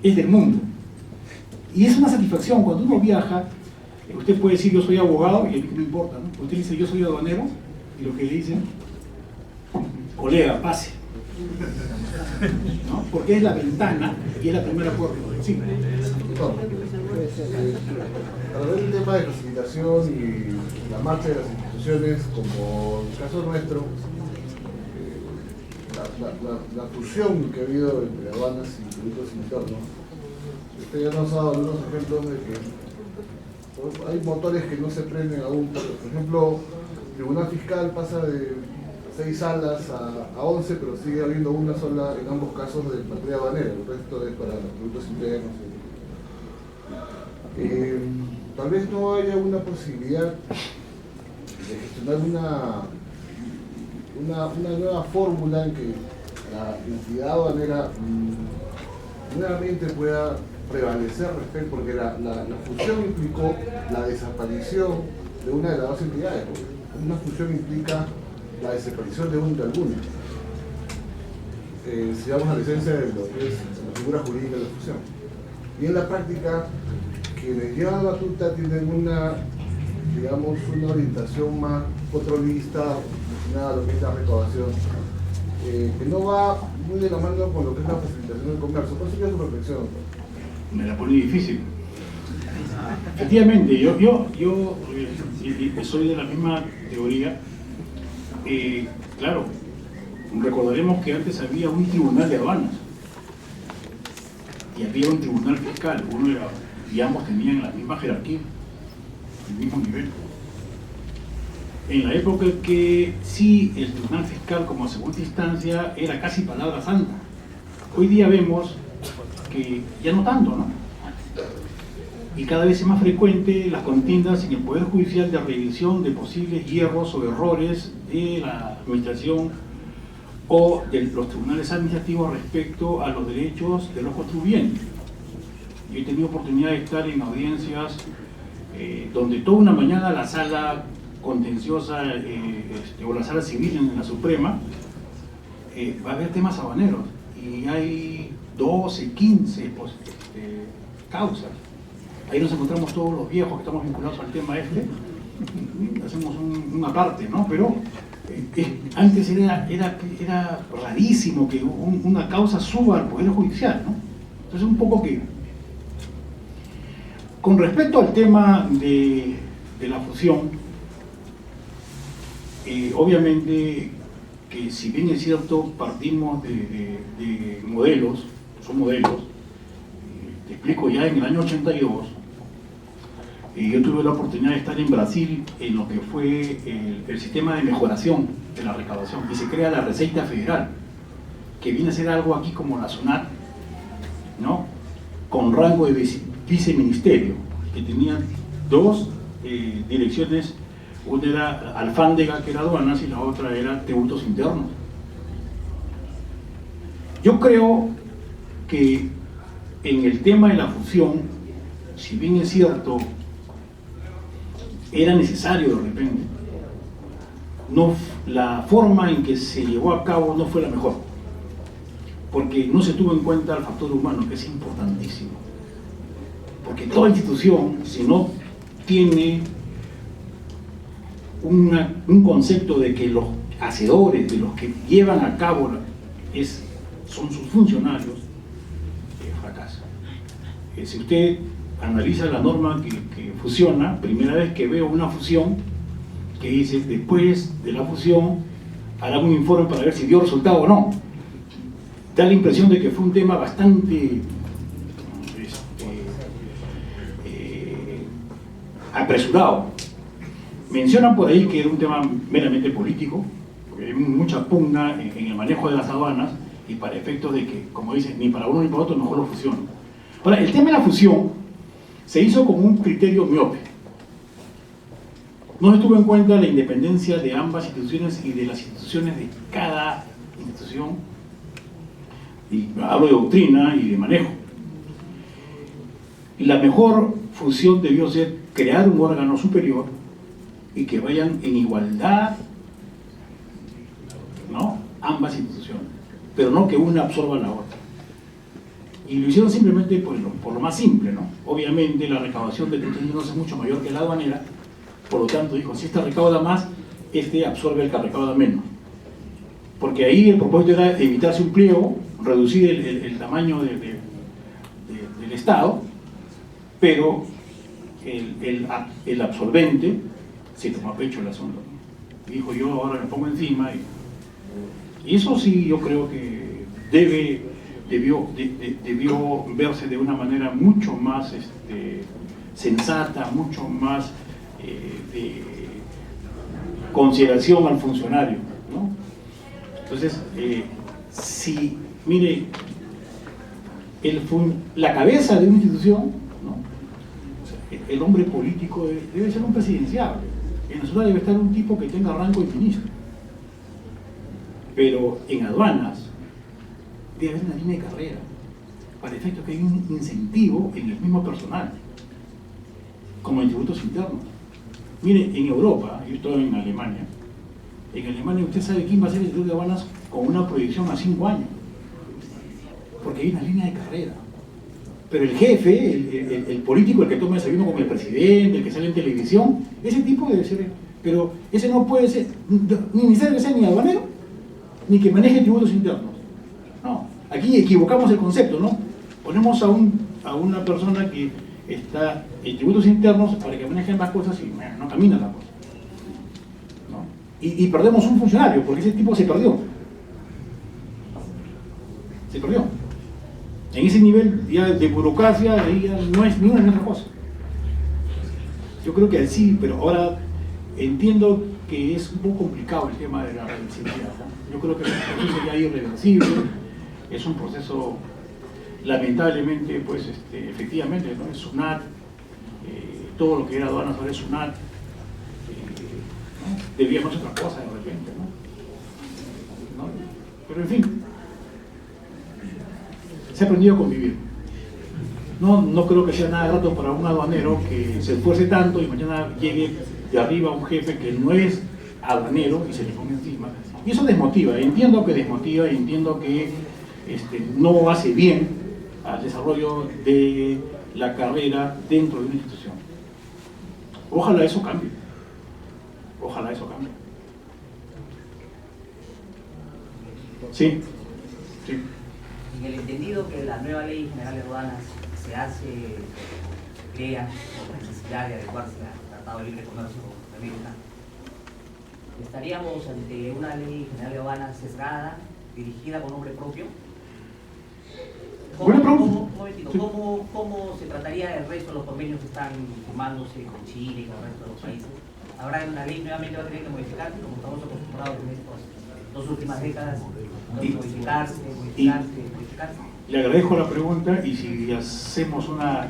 es del mundo. Y es una satisfacción cuando uno viaja. Usted puede decir yo soy abogado y no importa, ¿no? Usted dice yo soy aduanero y lo que le dicen, colega, pase, ¿no? Porque es la ventana y es la primera puerta. Sí. Para ver el tema de clasificación y la marcha de las instituciones, como el caso nuestro, la fusión que ha habido entre aduanas y productos internos, usted ya nos ha dado algunos ejemplos de que hay motores que no se prenden aún. Por ejemplo, el Tribunal Fiscal pasa de 6 salas a 11, pero sigue habiendo una sola en ambos casos de materia aduanera, el resto es para los productos internos. Tal vez no haya una posibilidad de gestionar una nueva fórmula en que la entidad aduanera nuevamente pueda prevalecer respecto, porque la fusión implicó la desaparición de una de las dos entidades, porque una fusión implica la desaparición de alguna. Si vamos a la esencia de lo que es la figura jurídica de la fusión. Y en la práctica, quienes llevan la batuta tienen una orientación más controlista, destinada a lo que es la recaudación, que no va muy de la mano con lo que es la facilitación del comercio. Por eso quiero su reflexión. Me la pone difícil. Efectivamente, yo soy de la misma teoría. Claro, recordaremos que antes había un tribunal de aduanas y había un tribunal fiscal. Uno era, y ambos tenían la misma jerarquía, el mismo nivel. En la época en que sí, el tribunal fiscal como segunda instancia era casi palabra santa. Hoy día vemos que ya no tanto, ¿no? Y cada vez es más frecuente las contiendas en el Poder Judicial de revisión de posibles hierros o errores de la administración o de los tribunales administrativos respecto a los derechos de los contribuyentes. Yo he tenido oportunidad de estar en audiencias donde toda una mañana la sala contenciosa o la sala civil en la Suprema va a haber temas aduaneros y hay 12, 15 causas. Ahí nos encontramos todos los viejos que estamos vinculados al tema hacemos una parte, ¿no? Pero antes era rarísimo que una causa suba al Poder Judicial, ¿no? Entonces un poco que... Con respecto al tema de la fusión, obviamente que si bien es cierto partimos de modelos, son modelos, te explico, ya en el año 82, yo tuve la oportunidad de estar en Brasil en lo que fue el sistema de mejoración de la recaudación y se crea la Receita Federal, que viene a ser algo aquí como la SUNAT, ¿no? Con rango de viceministerio, que tenía dos direcciones, una era alfándega, que era aduanas, y la otra era tributos internos. Yo creo que en el tema de la fusión, si bien es cierto, era necesario de repente, la forma en que se llevó a cabo no fue la mejor, porque no se tuvo en cuenta el factor humano, que es importantísimo. Porque toda institución, si no tiene un concepto de que los hacedores, de los que llevan a cabo son sus funcionarios, fracasa. Si usted analiza la norma que fusiona, primera vez que veo una fusión que dice después de la fusión hará un informe para ver si dio resultado o no. Da la impresión de que fue un tema bastante apresurado. Mencionan por ahí que era un tema meramente político, porque hay mucha pugna en el manejo de las aduanas y para efectos de que, como dicen, ni para uno ni para otro mejor lo fusionan. Ahora, el tema de la fusión se hizo como un criterio miope. No se tuvo en cuenta la independencia de ambas instituciones y de las instituciones de cada institución, y hablo de doctrina y de manejo. La mejor fusión debió ser crear un órgano superior y que vayan en igualdad, ¿no?, ambas instituciones, pero no que una absorba la otra. Y lo hicieron simplemente por lo más simple, ¿no? Obviamente la recaudación de tributos internos es mucho mayor que la aduanera, por lo tanto dijo, si esta recauda más, este absorbe el que recauda menos. Porque ahí el propósito era evitarse un pliego, reducir el tamaño del Estado, pero el absorbente se tomó a pecho el asunto. Dijo, yo ahora me pongo encima. Y eso sí, yo creo que debió verse de una manera mucho más sensata, mucho más de consideración al funcionario, ¿no? Entonces, si, mire, la cabeza de una institución, ¿no?, el hombre político debe ser un presidenciable. En Venezuela debe estar un tipo que tenga rango de ministro. Pero en aduanas debe haber una línea de carrera, para efecto que hay un incentivo en el mismo personal, como en tributos internos. Mire, en Europa, yo estoy en Alemania usted sabe quién va a ser el director de aduanas con una proyección a 5 años, porque hay una línea de carrera. Pero el jefe, el político, el que toma desayuno con el presidente, el que sale en televisión, ese tipo debe ser, pero ese no puede ser, ni debe ser ni aduanero, ni que maneje tributos internos. No, aquí equivocamos el concepto, ¿no? Ponemos a una persona que está en tributos internos para que maneje ambas cosas y no camina la cosa, ¿no? Y perdemos un funcionario, porque ese tipo se perdió. En ese nivel ya de burocracia, ahí ya no es ni una ni otra cosa. Yo creo que sí, pero ahora entiendo que es un poco complicado el tema de la reversibilidad, ¿no? Yo creo que es un proceso ya irreversible, es un proceso lamentablemente, pues efectivamente, ¿no?, es SUNAT, todo lo que era aduanas ahora es SUNAT, ¿no? Debíamos otra cosa de repente, ¿no? Pero en fin, se ha aprendido a convivir. No creo que sea nada grato para un aduanero que se esfuerce tanto y mañana llegue de arriba un jefe que no es aduanero y se le pone encima. Y eso desmotiva, entiendo que desmotiva y entiendo que no hace bien al desarrollo de la carrera dentro de una institución. Ojalá eso cambie. Ojalá eso cambie. Sí. En el entendido que la nueva Ley General de Aduanas se crea por necesidad de adecuarse al Tratado de Libre Comercio de América, ¿estaríamos ante una Ley General de Aduanas sesgada, dirigida con nombre propio? ¿Cómo se trataría el resto de los convenios que están formándose con Chile y con el resto de los países? Ahora una ley nuevamente va a tener que modificarse, como estamos acostumbrados en estas 2 últimas décadas, modificarse. Le agradezco la pregunta y si hacemos una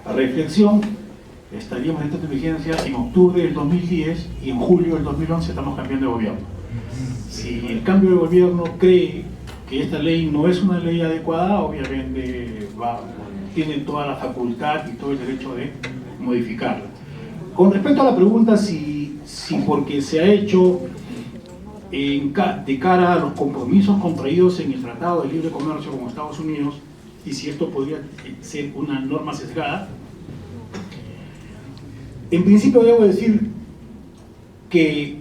reflexión, estaríamos en esta vigencia en octubre del 2010 y en julio del 2011 estamos cambiando de gobierno. Si el cambio de gobierno cree que esta ley no es una ley adecuada, obviamente tiene toda la facultad y todo el derecho de modificarla. Con respecto a la pregunta si porque se ha hecho de cara a los compromisos contraídos en el Tratado de Libre Comercio con Estados Unidos y si esto podría ser una norma sesgada, en principio debo decir que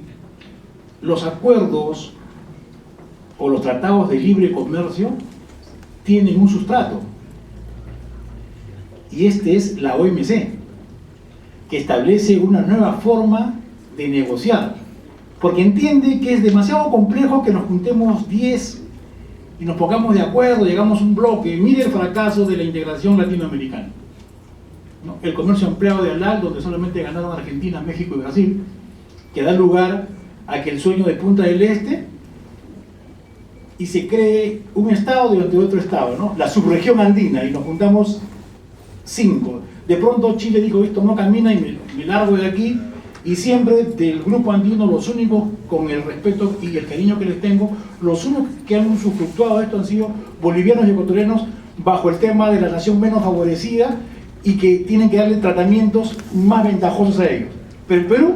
los acuerdos o los tratados de libre comercio tienen un sustrato. Y este es la OMC, que establece una nueva forma de negociar, porque entiende que es demasiado complejo que nos juntemos 10 y nos pongamos de acuerdo, llegamos a un bloque. Mire el fracaso de la integración latinoamericana, ¿no? El comercio ampliado de ALAL, donde solamente ganaron Argentina, México y Brasil, que da lugar a que el sueño de Punta del Este y se cree un estado dentro de otro estado, ¿no? La subregión andina, y nos juntamos 5. De pronto Chile dijo, esto no camina y me largo de aquí, y siempre del grupo andino los únicos, con el respeto y el cariño que les tengo, los únicos que han usufructuado de esto han sido bolivianos y ecuatorianos bajo el tema de la nación menos favorecida y que tienen que darle tratamientos más ventajosos a ellos. Pero el Perú,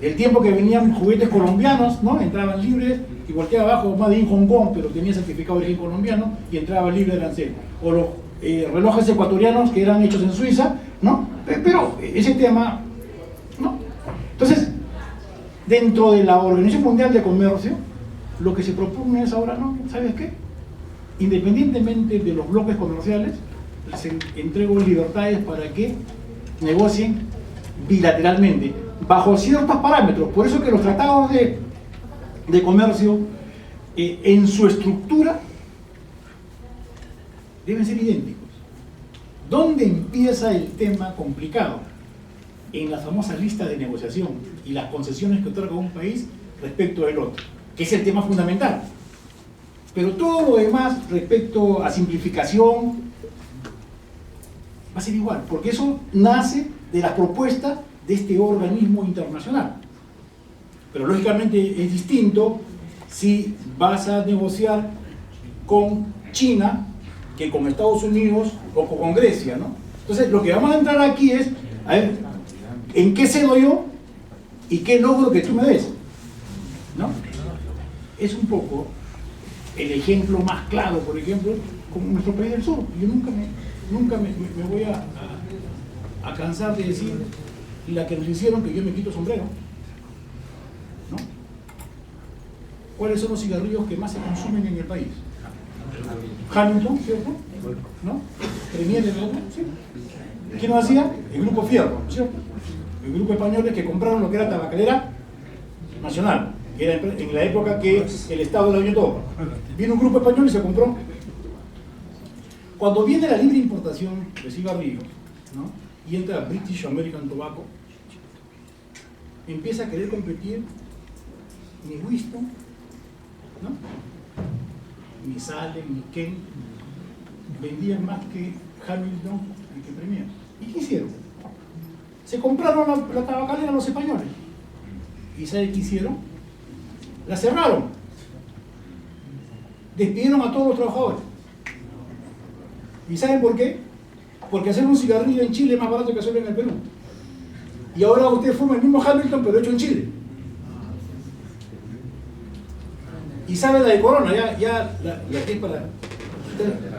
el tiempo que venían juguetes colombianos, ¿no? Entraban libres y volteaba abajo Made in Hong Kong, pero tenía certificado de origen colombiano y entraba libre de arancel. O los relojes ecuatorianos que eran hechos en Suiza, ¿no? Pero ese tema, ¿no? Entonces, dentro de la Organización Mundial de Comercio, lo que se propone es ahora, ¿no? ¿Sabes qué? Independientemente de los bloques comerciales, les entrego libertades para que negocien bilateralmente, bajo ciertos parámetros. Por eso que los tratados de comercio, en su estructura, deben ser idénticos. ¿Dónde empieza el tema complicado? En la famosa lista de negociación y las concesiones que otorga un país respecto del otro, que es el tema fundamental. Pero todo lo demás respecto a simplificación va a ser igual, porque eso nace de las propuestas de este organismo internacional. Pero lógicamente es distinto si vas a negociar con China que con Estados Unidos o con Grecia, ¿no? Entonces lo que vamos a entrar aquí es, a ver, ¿en qué cedo yo y qué logro que tú me des? ¿No? Es un poco el ejemplo más claro, por ejemplo, como nuestro país del sur. Yo nunca me voy a cansar de decir la que nos hicieron que yo me quito sombrero, ¿no? ¿Cuáles son los cigarrillos que más se consumen en el país? Hamilton, ¿cierto? ¿No? Premier, ¿sí? ¿Quién lo hacía? El Grupo Fierro, ¿cierto? El grupo españoles que compraron lo que era Tabacalera Nacional, que era en la época que el Estado lo había todo. Vino un grupo español y se compró. Cuando viene la libre importación de cigarrillos, ¿no? Y entra British American Tobacco, empieza a querer competir ni Winston, ¿no? Ni Salem, ni Ken, vendían más que Hamilton y que Premier. ¿Y qué hicieron? Se compraron la tabacalera a los españoles. ¿Y saben qué hicieron? La cerraron. Despidieron a todos los trabajadores. ¿Y saben por qué? Porque hacer un cigarrillo en Chile es más barato que hacerlo en el Perú. Y ahora usted fuma el mismo Hamilton, pero hecho en Chile. Y sabe la de Corona, la que es para...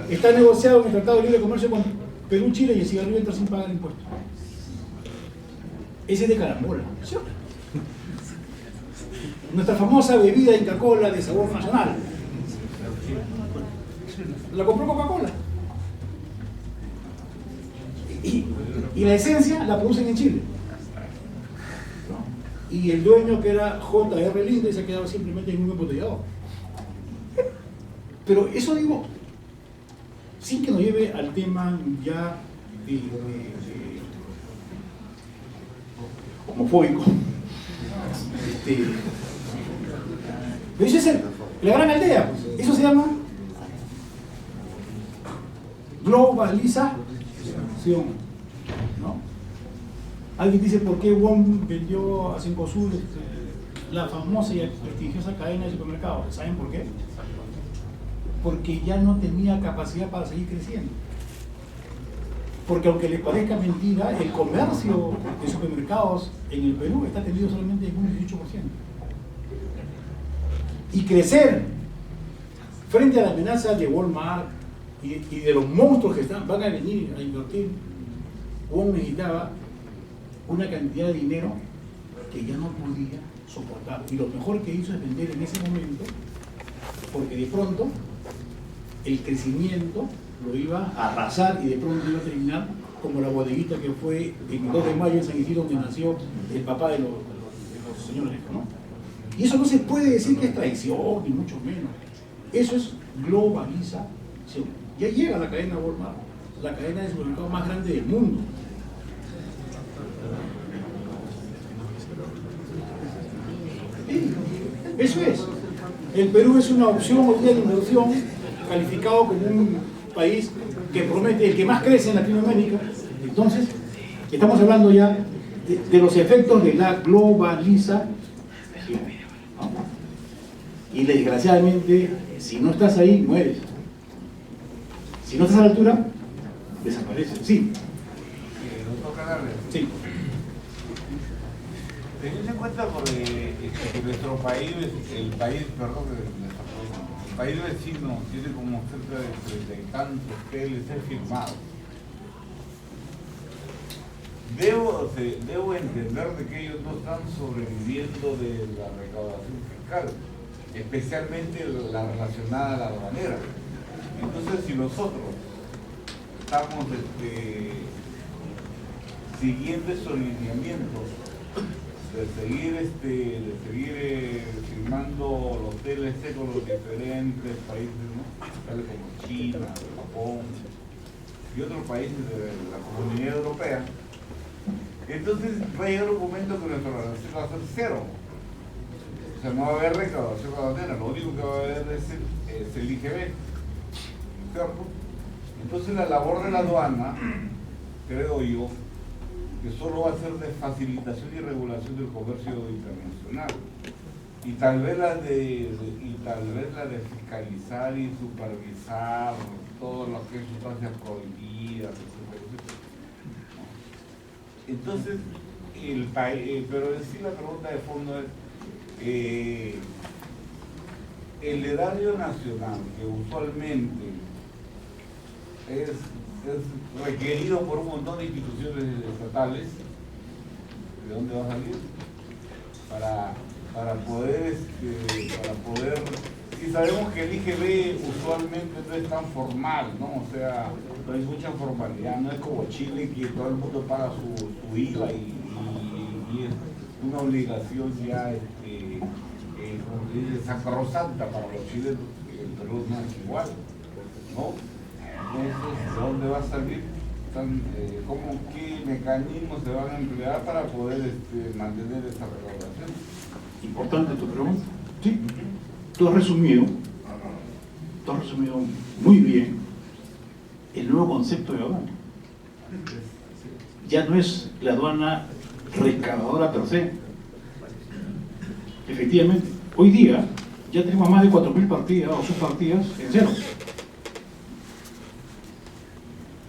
Está negociado en el Tratado de Libre Comercio con Perú, Chile, y el cigarrillo entra sin pagar impuestos. Ese es de carambola, ¿cierto? Nuestra famosa bebida Inca-Cola de sabor nacional. La compró Coca-Cola. Y la esencia la producen en Chile. ¿No? Y el dueño, que era J.R. Linde, se ha quedado simplemente en un embotellador. Pero eso digo, sin que nos lleve al tema ya homofóbico. Pero eso es la gran aldea, pues. Eso se llama globalización, ¿no? Alguien dice por qué WOM vendió a Cencosud la famosa y prestigiosa cadena de supermercados. ¿Saben por qué? Porque ya no tenía capacidad para seguir creciendo. Porque aunque les parezca mentira, el comercio de supermercados en el Perú está atendido solamente en un 18%. Y crecer frente a la amenaza de Walmart y de los monstruos que van a venir a invertir, WOM necesitaba una cantidad de dinero que ya no podía soportar. Y lo mejor que hizo es vender en ese momento, porque de pronto el crecimiento lo iba a arrasar y de pronto iba a terminar como la bodeguita que fue en el 2 de mayo en San Isidro, donde nació el papá de los señores, ¿no? Y eso no se puede decir que es traición, ni mucho menos. Eso es globalización. Ya llega la cadena Walmart, la cadena de supermercados más grande del mundo. Sí, eso es. El Perú es una opción hoy día de inversión, calificado como un país que promete, el que más crece en Latinoamérica. Entonces, estamos hablando ya de los efectos de la globalización, ¿no? Y desgraciadamente, si no estás ahí, mueres. Si no estás a la altura, desapareces. Sí. Doctor Canales. Sí. Teniendo en cuenta que nuestro país, el país vecino tiene como cerca de 30 y tantos TLC firmados. Debo entender de que ellos no están sobreviviendo de la recaudación fiscal, especialmente la relacionada a la aduanera. Entonces, si nosotros estamos siguiendo esos lineamientos de seguir firmando los TLC con los diferentes países, ¿no? Tales como China, Japón y otros países de la Comunidad Europea, entonces va a llegar un momento que nuestra relación va a ser cero. O sea, no va a haber recaudación aduanera, lo único que va a haber es el IGB, ¿cierto? Entonces la labor de la aduana, creo yo, que solo va a ser de facilitación y regulación del comercio internacional, y tal vez la de fiscalizar y supervisar todo lo que es sustancias prohibidas, etc. Entonces, pero en sí la pregunta de fondo es, el erario nacional, que usualmente es requerido por un montón de instituciones estatales, ¿de dónde va a salir? Para poder, y sabemos que el IGB usualmente no es tan formal, ¿no? O sea, no hay mucha formalidad, no es como Chile, que todo el mundo paga su IVA y es una obligación ya, como se dice, sacrosanta para los chilenos. El Perú no es igual, ¿no? Entonces, ¿de dónde va a salir? ¿Qué mecanismos se van a emplear para poder mantener esta recaudación? Importante tu pregunta. Sí. Tú has resumido muy bien el nuevo concepto de aduana. Ya no es la aduana recaudadora per se. Efectivamente, hoy día ya tenemos más de 4.000 partidas o subpartidas en cero.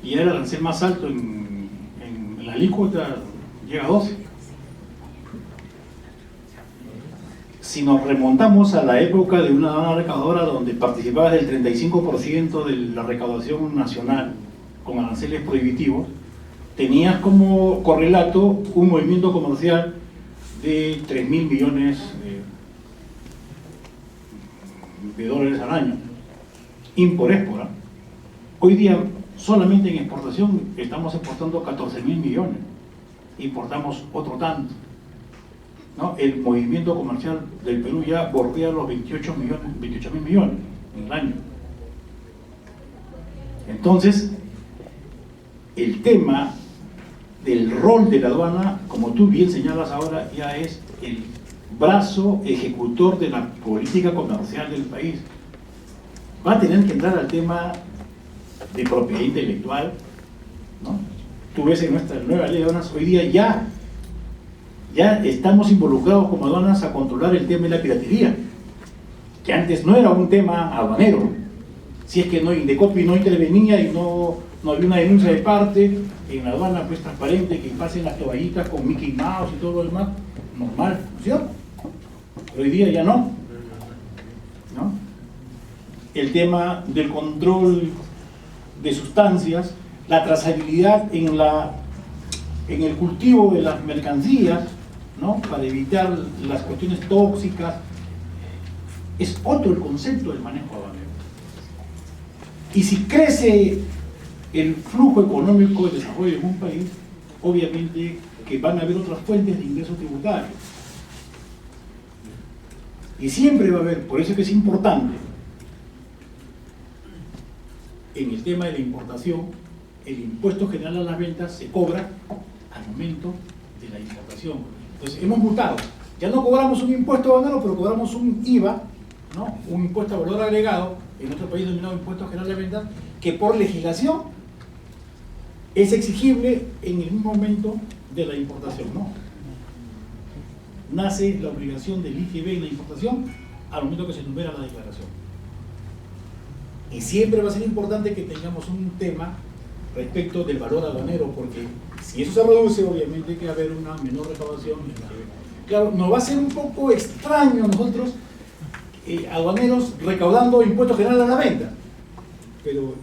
Y era el arancel más alto en la alícuota, llega a 12. Si nos remontamos a la época de una aduana recaudadora donde participaba del 35% de la recaudación nacional con aranceles prohibitivos, tenías como correlato un movimiento comercial de 3.000 millones de dólares al año, impor-export. Hoy día, solamente en exportación, estamos exportando 14.000 millones, importamos otro tanto, ¿no? El movimiento comercial del Perú ya bordea los 28.000 millones en el año. Entonces, el tema del rol de la aduana, como tú bien señalas ahora, ya es el brazo ejecutor de la política comercial del país. Va a tener que entrar al tema de propiedad intelectual, ¿no? Tú ves en nuestra nueva ley de aduanas, hoy día ya estamos involucrados como aduanas a controlar el tema de la piratería, que antes no era un tema aduanero. Si es que Indecopi no intervenía y no había una denuncia de parte, en la aduana pues transparente, que pasen las toallitas con Mickey Mouse y todo lo demás, normal, ¿cierto? Pero hoy día ya no. El tema del control de sustancias, la trazabilidad en el cultivo de las mercancías, ¿no? Para evitar las cuestiones tóxicas. Es otro el concepto del manejo aduanero. Y si crece el flujo económico de desarrollo en un país, obviamente que van a haber otras fuentes de ingresos tributarios. Y siempre va a haber, por eso es que es importante, en el tema de la importación, el impuesto general a las ventas se cobra al momento de la importación. Entonces hemos mutado. Ya no cobramos un impuesto aduanero, pero cobramos un IVA, ¿no? Un impuesto a valor agregado, en nuestro país denominado impuesto general de ventas, que por legislación es exigible en el mismo momento de la importación, ¿no? Nace la obligación del IGB en la importación al momento que se enumera la declaración. Y siempre va a ser importante que tengamos un tema respecto del valor aduanero, porque si eso se reduce, obviamente que va a haber una menor recaudación. Claro, nos va a ser un poco extraño a nosotros, aduaneros, recaudando impuestos generales a la venta, pero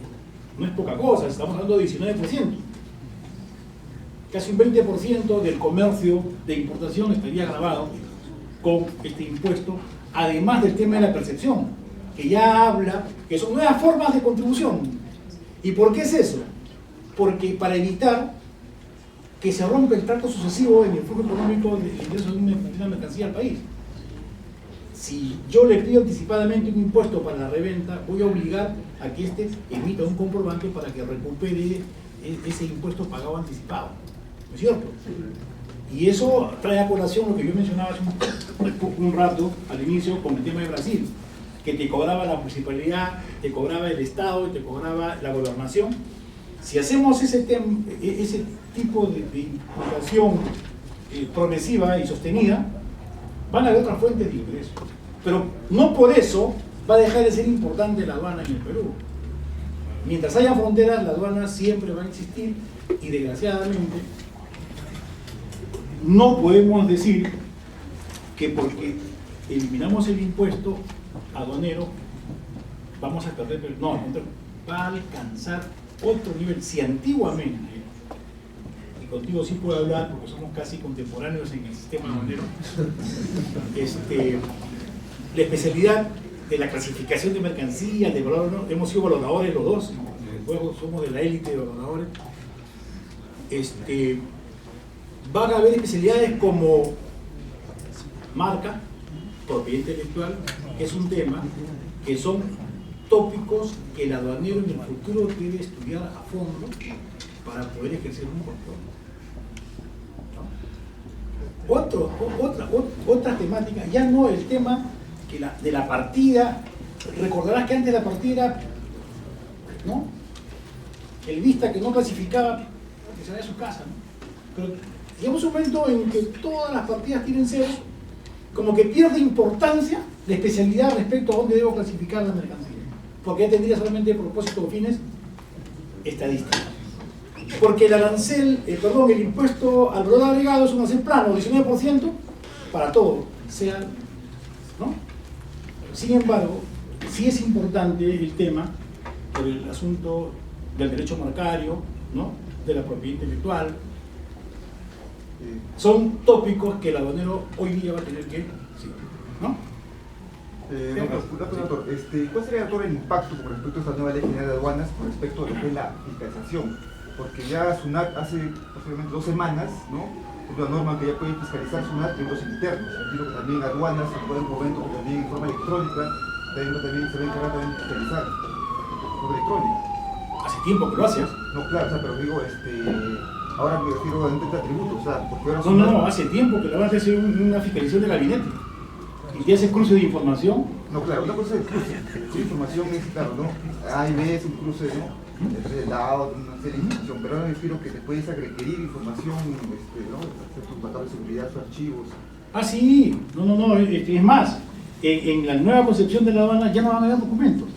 no es poca cosa, estamos hablando de 19%. Casi un 20% del comercio de importación estaría grabado con este impuesto, además del tema de la percepción, que ya habla que son nuevas formas de contribución. ¿Y por qué es eso? Porque para evitar que se rompa el trato sucesivo en el flujo económico del ingreso de una mercancía al país. Si yo le pido anticipadamente un impuesto para la reventa, voy a obligar a que éste emita un comprobante para que recupere ese impuesto pagado anticipado. ¿No es cierto? Y eso trae a colación lo que yo mencionaba hace un rato al inicio con el tema de Brasil, que te cobraba la municipalidad, te cobraba el Estado y te cobraba la gobernación. Si hacemos ese tipo de imputación progresiva y sostenida, van a haber otras fuentes de ingresos. Pero no por eso va a dejar de ser importante la aduana en el Perú. Mientras haya fronteras, la aduana siempre va a existir y desgraciadamente no podemos decir que porque eliminamos el impuesto aduanero vamos a perder, no, al contrario, va a alcanzar otro nivel. Si antiguamente, y contigo sí puedo hablar porque somos casi contemporáneos en el sistema aduanero, la especialidad de la clasificación de mercancías, de valor, ¿no? Hemos sido valoradores los dos, luego somos de la élite de valoradores. Van a haber especialidades como marca, propiedad intelectual, que es un tema que son tópicos que el aduanero en el futuro debe estudiar a fondo para poder ejercer un control, ¿no? Otra temática, ya no el tema que de la partida. Recordarás que antes la partida era, ¿no? El vista que no clasificaba, que se vaya a su casa, ¿no? Pero llegamos a un momento en que todas las partidas tienen ceros, como que pierde importancia la especialidad respecto a dónde debo clasificar la mercancía, porque ya tendría solamente propósito o fines estadísticos. Porque el arancel, el impuesto al valor agregado es un arancel plano, 19% para todo, sea, ¿no? Sin embargo, sí es importante el tema por el asunto del derecho marcario, ¿no? De la propiedad intelectual. Son tópicos que el aduanero hoy día va a tener que, sí, ¿no? Doctor, ¿cuál sería, doctor, el impacto con respecto a esta nueva ley general de aduanas con respecto a lo que es la fiscalización? Porque ya SUNAT hace posiblemente 2 semanas, ¿no? Es una norma que ya puede fiscalizar SUNAT en los internos. Entiendo que también aduanas se puede en momento que también en forma electrónica también se va a encargar también de fiscalizar de forma electrónica. Hace tiempo que lo haces. No, claro, o sea, pero digo, ahora me refiero a un tributo, o sea, porque ahora no, hace tiempo que lo vas a hacer una fiscalización de gabinete y te hace cruce de información. No, claro, una cosa es el cruce. La información es, claro, ¿no? A y B es un cruce, ¿no? Entre el lado, una serie de información, pero ahora me refiero que te puedes requerir información, ¿no? Hacer tus patrones de seguridad, tus archivos. Ah, sí, no, es más, en la nueva concepción de la aduana ya no van a haber documentos.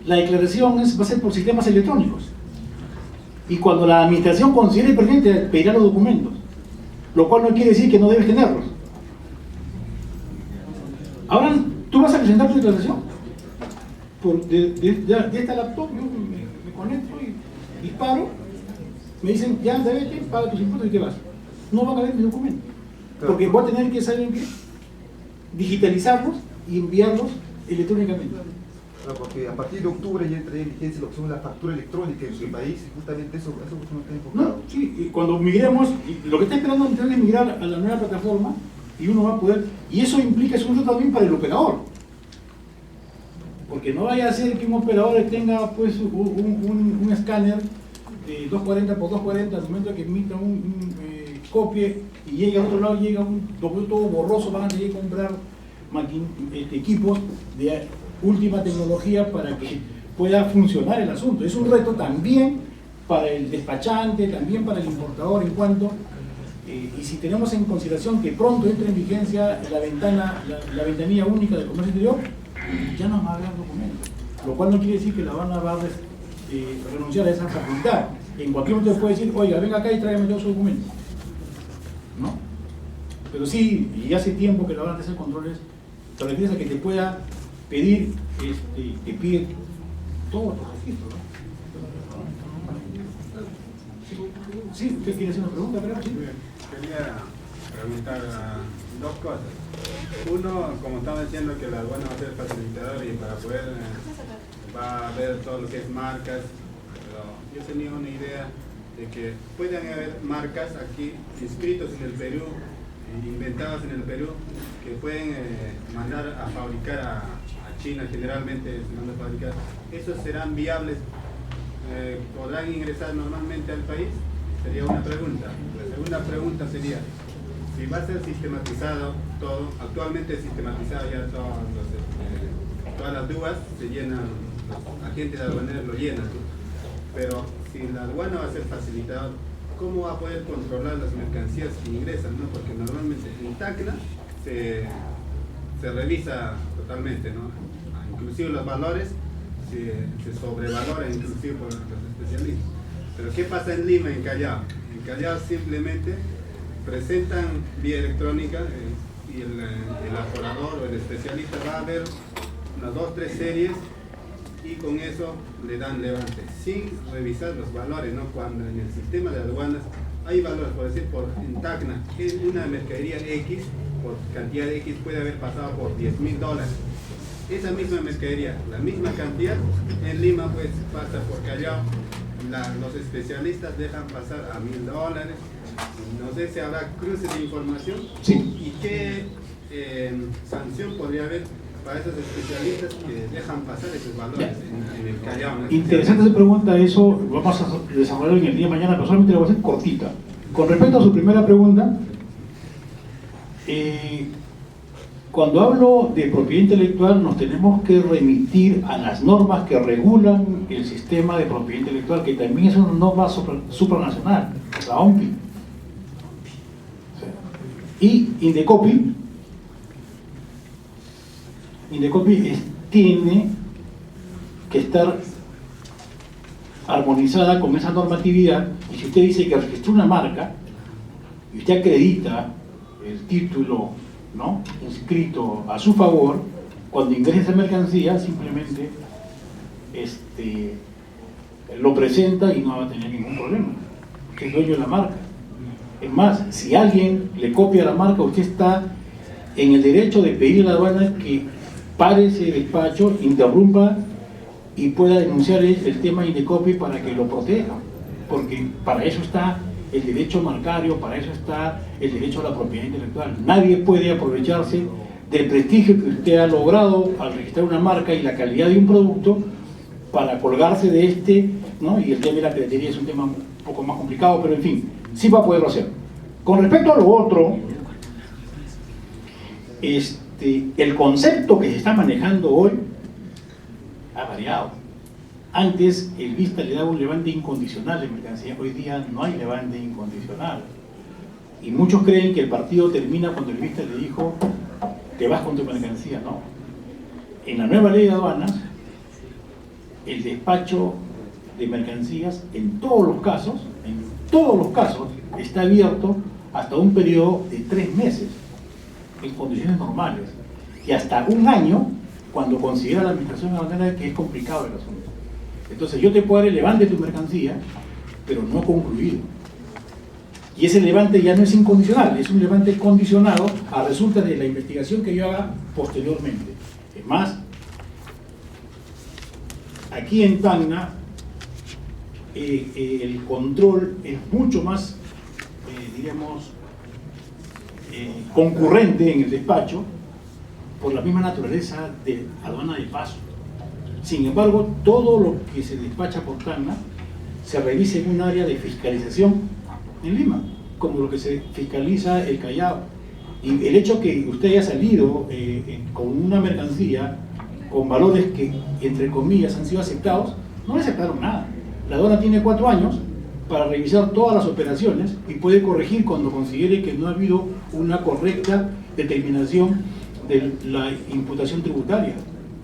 La declaración va a ser por sistemas electrónicos. Y cuando la administración considere pertinente, pedirá los documentos, lo cual no quiere decir que no debes tenerlos. Ahora, tú vas a presentar tu declaración de esta laptop, yo me conecto y disparo, me dicen, ya, vete, paga tus impuestos y te vas. No van a ver mi documento. Porque voy a tener que, ¿saben qué? Digitalizarlos y enviarlos electrónicamente. Claro, porque a partir de octubre ya entra en vigencia lo que son la factura electrónica en su país, y justamente eso no está enfocado. No, sí, y cuando migremos, lo que está esperando es migrar a la nueva plataforma y uno va a poder, y eso implica un uso también para el operador. Porque no vaya a ser que un operador tenga pues un escáner de 240 por 240 al momento que emita copie y llega al otro lado, llega un documento todo borroso, van a tener que comprar equipos de última tecnología para que pueda funcionar el asunto. Es un reto también para el despachante, también para el importador en cuanto, y si tenemos en consideración que pronto entra en vigencia la ventanilla única del comercio exterior, ya no va a haber documentos, lo cual no quiere decir que la Aduana va a renunciar a esa facultad. En cualquier momento puede decir, oiga, venga acá y tráigame todos sus documentos, ¿no? Pero sí, y hace tiempo que la Aduana hace controles, te refieres a que te pueda pedir, te pide todos los registros, ¿no? Sí, usted quiere hacer una pregunta, creo. Sí. Quería preguntar dos cosas. Uno, como estaba diciendo que la aduana va a ser facilitador y para poder va a ver todo lo que es marcas, pero yo tenía una idea de que puedan haber marcas aquí inscritos en el Perú, inventadas en el Perú, que pueden mandar a fabricar a China, generalmente se manda a fabricar. ¿Esos serán viables? ¿Podrán ingresar normalmente al país? Sería una pregunta. La segunda pregunta sería, si va a ser sistematizado todo, actualmente es sistematizado ya todas las dudas se llenan, los agentes aduaneros lo llenan, ¿no? Pero si la aduana va a ser facilitador, ¿cómo va a poder controlar las mercancías que ingresan, ¿no? Porque normalmente en Tacna se revisa totalmente, ¿no? Inclusive los valores se sobrevaloran inclusive por los especialistas. Pero ¿qué pasa en Lima, en Callao? En Callao simplemente presentan vía electrónica y el elaborador o el especialista va a ver unas 2 o 3 series y con eso le dan levante, sin revisar los valores, ¿no? Cuando en el sistema de aduanas hay valores, por decir, en Tacna, una mercadería X, por cantidad de X puede haber pasado por $10,000. Esa misma mercadería, la misma cantidad, en Lima pues pasa por Callao. Los especialistas dejan pasar a $1,000. No sé si habrá cruces de información. Sí. ¿Y qué sanción podría haber para esos especialistas que dejan pasar esos valores en el Callao? Interesante esa pregunta, eso vamos a desarrollar en el día de mañana, pero solamente la voy a hacer cortita. Con respecto a su primera pregunta, cuando hablo de propiedad intelectual nos tenemos que remitir a las normas que regulan el sistema de propiedad intelectual, que también es una norma supranacional, la OMPI. Y Indecopi tiene que estar armonizada con esa normatividad, y si usted dice que registró una marca y usted acredita el título, ¿no?, inscrito a su favor, cuando ingrese esa mercancía simplemente lo presenta y no va a tener ningún problema, porque es dueño de la marca. Es más, si alguien le copia la marca, usted está en el derecho de pedir a la aduana que pare ese despacho, interrumpa y pueda denunciar el tema Indecopi para que lo proteja, porque para eso está el derecho marcario, para eso está el derecho a la propiedad intelectual. Nadie puede aprovecharse del prestigio que usted ha logrado al registrar una marca y la calidad de un producto para colgarse de ¿no? Y el tema de la piratería es un tema un poco más complicado, pero en fin, sí va a poderlo hacer. Con respecto a lo otro, el concepto que se está manejando hoy ha variado. Antes el Vista le daba un levante incondicional de mercancía, hoy día no hay levante incondicional. Y muchos creen que el partido termina cuando el Vista le dijo, te vas con tu mercancía. No. En la nueva ley de aduanas, el despacho de mercancías en todos los casos, está abierto hasta un periodo de 3 meses, en condiciones normales, y hasta 1 año cuando considera la administración aduanera que es complicado el asunto. Entonces yo te puedo dar el levante de tu mercancía, pero no concluido. Y ese levante ya no es incondicional, es un levante condicionado a resultas de la investigación que yo haga posteriormente. Es más, aquí en Tacna el control es mucho más, diríamos, concurrente en el despacho por la misma naturaleza de aduana de paso. Sin embargo, todo lo que se despacha por Tacna se revisa en un área de fiscalización en Lima, como lo que se fiscaliza el Callao. Y el hecho que usted haya salido con una mercancía con valores que, entre comillas, han sido aceptados, no le aceptaron nada. La aduana tiene 4 años para revisar todas las operaciones y puede corregir cuando considere que no ha habido una correcta determinación de la imputación tributaria.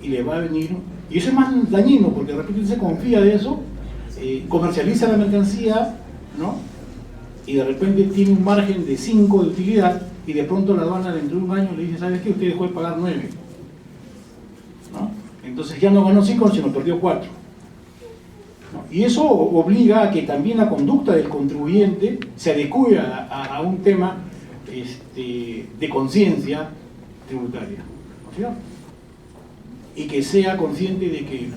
Y le va a venir, y eso es más dañino, porque de repente usted se confía de eso, comercializa la mercancía, ¿no? Y de repente tiene un margen de 5 de utilidad, y de pronto la aduana dentro de un año le dice, ¿sabes qué? Usted dejó de pagar 9, ¿no? Entonces ya no ganó 5, sino perdió 4, ¿no? Y eso obliga a que también la conducta del contribuyente se adecue a un tema de conciencia tributaria, ¿no es cierto? Y que sea consciente de que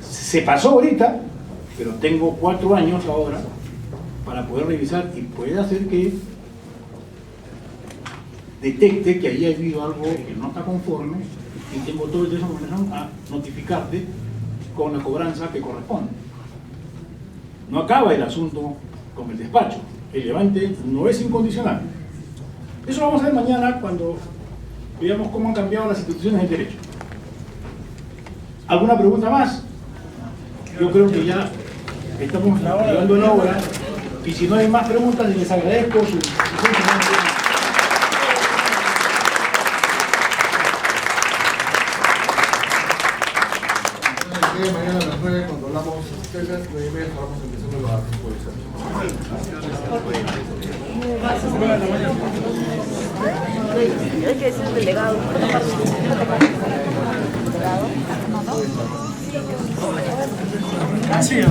se pasó ahorita, pero tengo 4 años ahora para poder revisar y puede hacer que detecte que ahí ha habido algo que no está conforme y tengo todo el derecho a notificarte con la cobranza que corresponde. No acaba el asunto con el despacho, el levante no es incondicional. Eso lo vamos a ver mañana cuando veamos cómo han cambiado las instituciones del derecho. ¿Alguna pregunta más? Yo creo que ya estamos llegando a la hora, y si no hay más preguntas, les agradezco su mañana a las 9, cuando hablamos ustedes, 9:30, vamos empezando la exposición. Hay que decir delegado. Sí, ¿no?